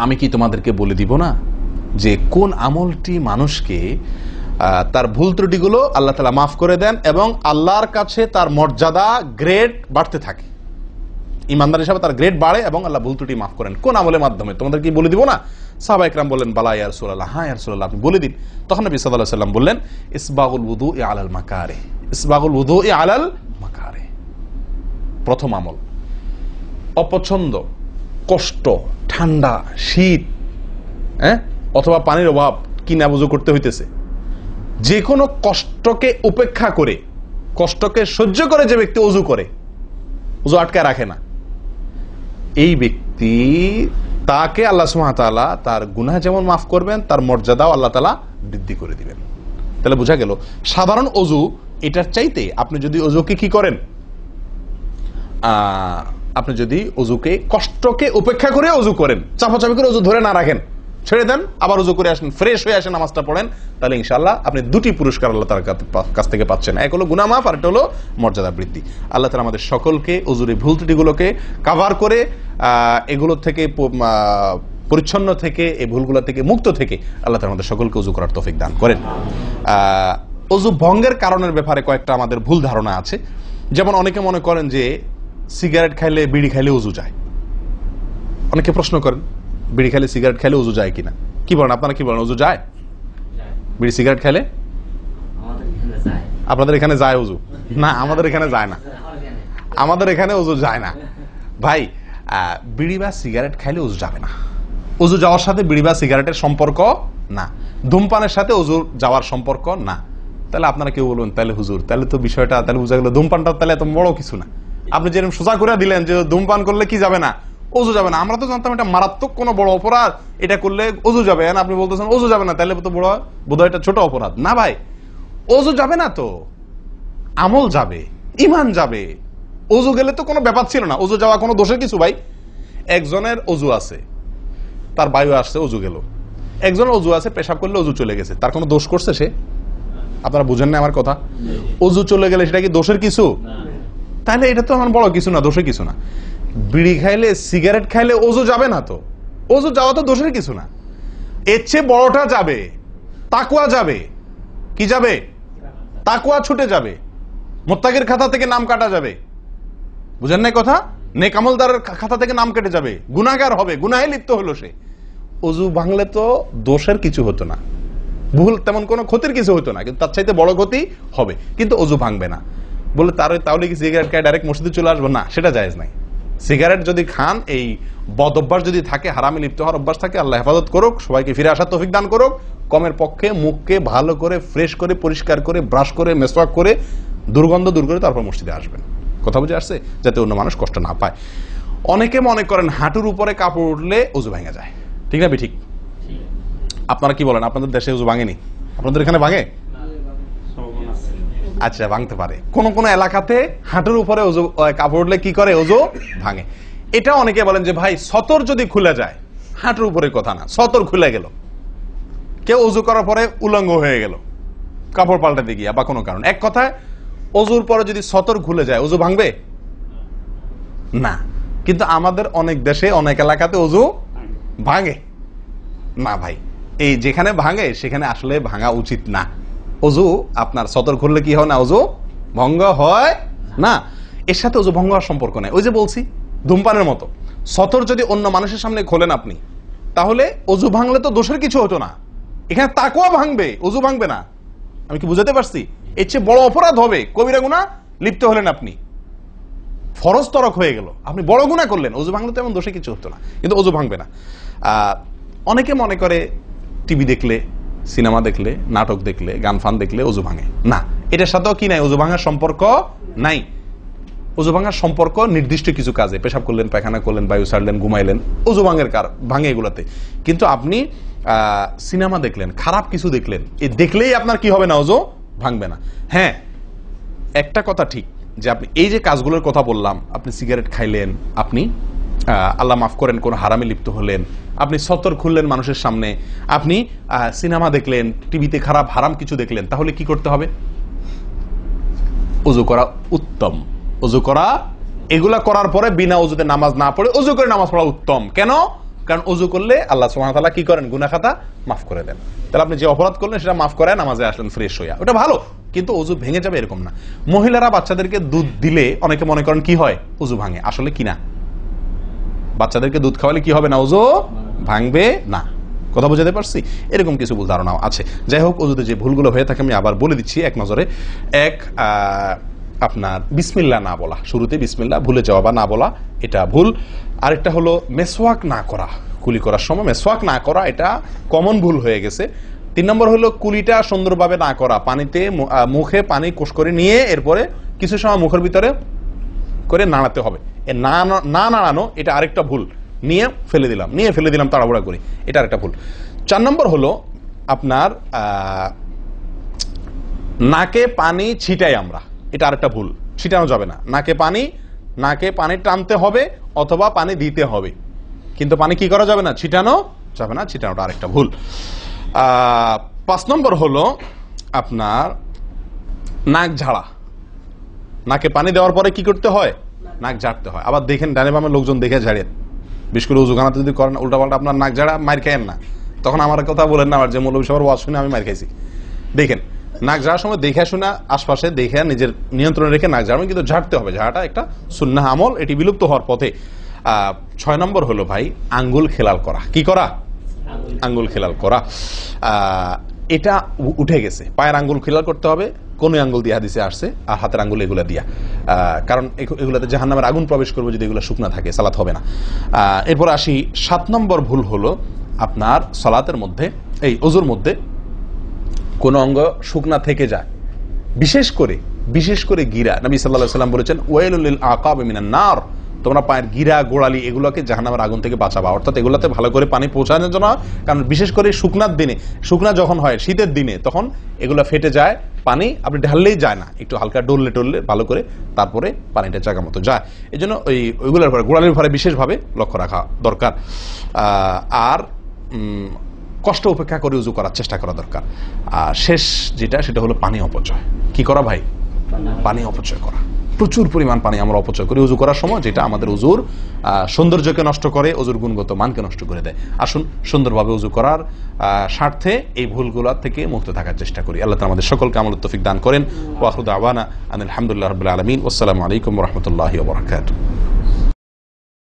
আমি কি তোমাদেরকে বলে দিব না যে কোন আমলটি মানুষকে তার ভুল ত্রুটিগুলো আল্লাহ তাআলা মাফ করে দেন এবং আল্লাহর কাছে তার মর্যাদা, গ্রেড বাড়তে থাকে, ইমানদার হিসাবে তার গ্রেড বাড়ে এবং আল্লাহ ভুল ত্রুটি মাফ করেন। কোন আমলের মাধ্যমে? তোমাদের কি বলে দিব না? সাহাবা ইকরাম বললেন, বালা ইয়া রাসূলুল্লাহ, হ্যাঁ ইয়া রাসূলুল্লাহ, আপনি বলে দিন। তখন নবী সাল্লাল্লাহু আলাইহি ওয়াসাল্লাম বললেন, ইসবাগুল wudu'i আলাল মাকারিহ, ইসবাগুল wudu'i আলাল মাকারিহ। প্রথম আমল, অপছন্দ, কষ্ট, ঠান্ডা, শীত, অথবা পানির অভাব, কি না বুঝু করতে হইতেছে, যে কোনো কষ্টকে উপেক্ষা করে, কষ্টকে সহ্য করে যে ব্যক্তি ওযু করে, ওযু আটকায় রাখে না, এই ব্যক্তি, তাকে আল্লাহ সুবহানাহু ওয়া তাআলা তার গুনাহ যেমন মাফ করবেন, তার মর্যাদাও আল্লাহ তাআলা বৃদ্ধি করে দিবেন। তাহলে বোঝা গেল, সাধারণ ওযু এটার চাইতে আপনি যদি ওযুকে কি করেন, আপনি যদি ওযুকে, কষ্টকে উপেক্ষা করে ওযু করেন, চাপাচাপি করে ওযু ধরে না রাখেন, ছেড়ে দেন, আবার ওযু করে আসেন, ফ্রেশ হয়ে আসেন, নামাজটা পড়েন, তাহলে ইনশাআল্লাহ আপনি দুটি পুরস্কার আল্লাহ তাআলার কাছ থেকে পাচ্ছেন। এক হলো গুনাহ মাফ, আর একটা হলো মর্যাদা বৃদ্ধি। আল্লাহ তাআলা আমাদের সকলকে ওযুর ভুল ত্রুটিগুলোকে কভার করে এগুলো থেকে পরিচ্ছন্ন থেকে, এই ভুলগুলো থেকে মুক্ত থেকে আল্লাহ তাআলা আমাদের সকলকে ওযু করার তৌফিক দান করেন। ওযু ভঙ্গের কারণের ব্যাপারে কয়েকটা আমাদের ভুল ধারণা আছে। যেমন অনেকে মনে করেন যে সিগারেট খাইলে, বিড়ি খাইলে ওযু যায়। অনেকে প্রশ্ন করেন, বিড়ি খাইলে, সিগারেট খাইলে ওযু যায় কিনা? কি বলেন আপনারা, কি বলেন, ওযু যায়? বিড়ি সিগারেট খাইলে? আপনাদের এখানে যায় ওযু? না, আমাদের এখানে যায় না, আমাদের এখানে ওযু যায় না ভাই। বিড়ি বা সিগারেট খাইলে ওযু যাবে না। ওযু যাওয়ার সাথে বিড়ি বা সিগারেটের সম্পর্ক না, ধূমপানের সাথে ওযু যাওয়ার সম্পর্ক না। তাহলে আপনারা কেউ বলবেন, তাহলে হুজুর, তাহলে তো বিষয়টা, তাহলে বোঝা গেল ধূমপানটা তাহলে এত বড় কিছু না। আপনি যেরকম সোজা করে দিলেন যে ধূমপান করলে কি যাবে না, ওযু যাবে না। আমরা তো জানতাম এটা মারাত্মক কোনো বড় অপরাধ, এটা করলে ওযু যাবে, আপনি বলতেছেন ওযু যাবে না, তাহলে তো বোধহয় এটা ছোট অপরাধ না ভাই। ওযু যাবে না তো আমল যাবে, ঈমান যাবে। ওযু গেলে তো কোনো ব্যাপার ছিল না, ওযু যাওয়া কোনো দোষের কিছু ভাই। একজনের ওযু আছে, তার বায়ু আসছে, ওযু গেল। একজনের ওযু আছে, পেশাব করলে ওযু চলে গেছে, তার কোনো দোষ করছে সে? আপনারা বুঝেন না আমার কথা? ওযু চলে গেলে সেটা কি দোষের কিছু? তাহলে এটা তো আমার বড় কিছু না, দোষের কিছু না। বিড়ি খাইলে, সিগারেট খাইলে ওযু যাবে না তো, ওযু যাওয়া তো দোষের কিছু না। এর চেয়ে বড়টা যাবে, তাকওয়া যাবে। কি যাবে? তাকওয়া ছুটে যাবে, মুত্তাকির খাতা থেকে নাম কাটা যাবে। বুঝেন না কথা? নেক আমলদারের খাতা থেকে নাম কেটে যাবে, গুনাহগার হবে, গুনাহে লিপ্ত হলো সে। ওযু ভাঙলে তো দোষের কিছু হতো না, ভুল তেমন কোনো ক্ষতির কিছু হতো না, কিন্তু তার চাইতে বড় ক্ষতি হবে। কিন্তু ওযু ভাঙবে না বলে তাহলে কি সিগারেট খায় ডাইরেক্ট মসজিদে চলে আসবো? না, সেটা জায়েজ নাই। সিগারেট যদি খান, এই বদ অভ্যাস যদি থাকে, হারামে লিপ্ত হওয়ার অভ্যাস থাকে, আল্লাহ হেফাজত করুক, সবাইকে ফিরে আসার তৌফিক দান করুক। কমের পক্ষে মুখকে ভালো করে ফ্রেশ করে, পরিষ্কার করে, ব্রাশ করে, মেসওয়াক করে, দুর্গন্ধ দূর করে তারপর মসজিদে আসবেন। কথা বুঝে আসছে? যাতে অন্য মানুষ কষ্ট না পায়। অনেকে মনে করেন হাঁটুর উপরে কাপড় উঠলে ওযু ভেঙে যায়, ঠিক না? ঠিক। আপনারা কি বলেন? আপনাদের দেশে ওযু ভাঙেনি? আপনাদের এখানে ভাঙে? আচ্ছা, ভাঙতে পারে। কোন কোন এলাকাতে হাঁটুর উপরে ওযু কাপড় উঠলে কি করে? ওযু ভাঙে। এটা অনেকে বলেন যে ভাই সতর যদি খুলে যায়, হাঁটুর উপরে কথা না, সতর খুলে গেল, কেউ ওযু করার পরে উলঙ্গ হয়ে গেল কাপড় পাল্টাতে গিয়া বা কোনো কারণ, এক কথায় ওযুর পরে যদি সতর খুলে যায় ওযু ভাঙবে না। কিন্তু আমাদের অনেক দেশে, অনেক এলাকাতে ওযু ভাঙে না ভাই। এই যেখানে ভাঙে সেখানে আসলে ভাঙা উচিত না। ওযু আপনার সতর খুললে কি হয় না? ওযু ভঙ্গ হয় না। এর সাথে ওযু ভঙ্গ হওয়ার সম্পর্ক নেই। ওই যে বলছি, ধূমপানের মতো। সতর যদি অন্য মানুষের সামনে খোলেন আপনি, তাহলে ওযু ভাঙলে তো দোষের কিছু হতো না। এখানে তাকওয়া ভাঙবে, ওযু ভাঙবে না। আমি কি বুঝাতে পারছি? এর চেয়ে বড় অপরাধ হবে, কবিরা গুনাহ লিপ্ত হলেন আপনি, ফরজ তরক হয়ে গেল, আপনি বড় গুনাহ করলেন। ওযু ভাঙলে তো এমন দোষে কিছু হতো না, কিন্তু ওযু ভাঙবে না। অনেকে মনে করে টিভি দেখলে, সিনেমা দেখলে, নাটক দেখলে, গান ফান দেখলে ওযু ভাঙে না। এটার সাথেও কি নাই? ওযু ভাঙার সম্পর্ক নাই। ওযু ভাঙার সম্পর্ক নির্দিষ্ট কিছু কাজে, পেশাব করলেন, পায়খানা করলেন, বায়ু ছাড়লেন, ঘুমাইলেন, ওযু ভাঙে এগুলাতে। কিন্তু আপনি সিনেমা দেখলেন, খারাপ কিছু দেখলেন, দেখলেই আপনার কি হবে না? ওযু ভাঙবে না। হ্যাঁ, একটা কথা ঠিক যে আপনি এই যে কাজগুলোর কথা বললাম, আপনি সিগারেট খাইলেন, আপনি আল্লাহ মাফ করেন কোন হারামে লিপ্ত হলেন, আপনি সতর খুললেন মানুষের সামনে, আপনি সিনেমা দেখলেন, টিভিতে খারাপ হারাম কিছু দেখলেন, তাহলে কি করতে হবে? ওযু করা উত্তম। ওযু করা, এগুলা করার পরে বিনা ওযুতে নামাজ না পড়ে ওযু করে নামাজ পড়া উত্তম। কেন? কারণ ওযু করলে আল্লাহ সুবহানাহু ওয়া তাআলা কি করেন? গুনাহ খাতা মাফ করে দেন। তাহলে আপনি যে অপরাধ করলেন সেটা মাফ করে নামাজে আসলেন ফ্রেশ হইয়া, ওটা ভালো। কিন্তু ওযু ভেঙে যাবে এরকম না। মহিলারা বাচ্চাদেরকে দুধ দিলে অনেকে মনে করেন কি হয়? ওযু ভাঙে। আসলে কি না, বাচ্চাদেরকে দুধ খাওয়ালে কি হবে না? ওযু ভাঙবে না। কথা বুঝাতে পারছি? এরকম কিছু ভুল ধারণাও আছে। যাই হোক, ওযুতে যে ভুলগুলো হয়ে থাকে আমি আবার বলে দিচ্ছি এক নজরে। এক, আপনার বিসমিল্লাহ না বলা, শুরুতে বিসমিল্লাহ ভুলে যাওয়া বা না বলা, এটা ভুল। আরেকটা হলো মেসওয়াক না করা, কুলি করার সময় মেসওয়াক না করা, এটা কমন ভুল হয়ে গেছে। 3 নম্বর হলো কুলিটা সুন্দরভাবে না করা, পানিতে মুখে পানি কোষ করে নিয়ে এরপরে কিছু সময় মুখের ভিতরে করে নাড়াতে হবে। না নাড়ানো, এটা আরেকটা ভুল। নিয়ে ফেলে দিলাম তাড়াহুড়া করে, এটা আরেকটা ভুল। 4 নম্বর হলো আপনার নাকে পানি ছিটাই আমরা, এটা আরেকটা ভুল। ছিটানো যাবে না নাকে পানি টানতে হবে অথবা পানি দিতে হবে, কিন্তু পানি কি করা যাবে না? ছিটানো যাবে না, ছিটানোটা আরেকটা ভুল। 5 নম্বর হলো আপনার নাক ঝাড়া। নাকে পানি দেওয়ার পরে কি করতে হয়? নাক ঝাড়তে হয়। আবার দেখেন ডানে বামে লোকজন দেখে ঝাড়েন, বিশেষ করে উজুখানাতে যদি করেন উল্টাপাল্টা, আপনার নাক ঝাড়া মার খায়েন না, তখন আমার কথা বলেন না, আমার যে মৌলভী সবার ওয়াজ শুনে আমি মার খাইছি। দেখেন, নাক ঝাড়ার সময় দেখে শোনা, আশপাশে দেখে নিজের নিয়ন্ত্রণে রেখে নাক ঝাড়বেন, কিন্তু ঝাড়তে হবে। ঝাড়াটা একটা সুন্নাহ আমল, এটি বিলুপ্ত হওয়ার পথে। 6 নম্বর হলো ভাই আঙ্গুল খেলাল করা। কি করা? আঙ্গুল খেলাল করা। এটা উঠে গেছে, পায়ের আঙ্গুল খেলাল করতে হবে। কোন আঙ্গুল দিয়ে হাদিসে আসছে, আর হাতের আঙ্গুল এগুলা দিয়া, কারণ এগুলাতে জাহান্নামের আগুন প্রবেশ করবে যদি এগুলো শুকনা থাকে, সালাত হবে না। এরপর আসি 7 নম্বর ভুল হলো আপনার সালাতের মধ্যে, এই ওযুর মধ্যে কোন অঙ্গ শুকনা থেকে যায়, বিশেষ করে গিরা। নবী সাল্লাল্লাহু আলাইহি ওয়াসাল্লাম বলেছেন ওয়াইলুল লিল আকাব মিনান নার, তোমরা পায়ের গিরা গোড়ালি এগুলোকে জাহান্নামের আগুন থেকে বাঁচাবা, অর্থাৎ এগুলোতে ভালো করে পানি পৌঁছানোর জন্য। কারণ বিশেষ করে শুকনার দিনে, শুকনা যখন হয় শীতের দিনে, তখন এগুলো ফেটে যায়, পানি আপনি ঢাললেই যায় না, একটু হালকা ডললে টললে ভালো করে তারপরে পানিটা জায়গা মতো যায়। এই জন্য ওইগুলোর উপরে গোড়ালির উপরে বিশেষভাবে লক্ষ্য রাখা দরকার। আর কষ্ট উপেক্ষা করে উজু করার চেষ্টা করা দরকার। আর শেষ যেটা, সেটা হলো পানি অপচয়। কি করা ভাই? পানি অপচয় করা। প্রচুর পরিমাণ পানি আমরা অপচয় করি উজু করার সময়, যেটা আমাদের উজুর সৌন্দর্যকে নষ্ট করে, উজুর গুণগত মানকে নষ্ট করে দেয়। আসুন সুন্দরভাবে উজু করার স্বার্থে এই ভুলগুলোর থেকে মুক্ত থাকার চেষ্টা করি। আল্লাহ তাআলা আমাদের সকলকে আমলের তৌফিক দান করেন। ওয়া আখিরু দাওয়ানা আনিল হামদুলিল্লাহি রাব্বিল আলামিন। আসসালামু আলাইকুম ওয়া রাহমাতুল্লাহি ওয়া বারাকাতুহু।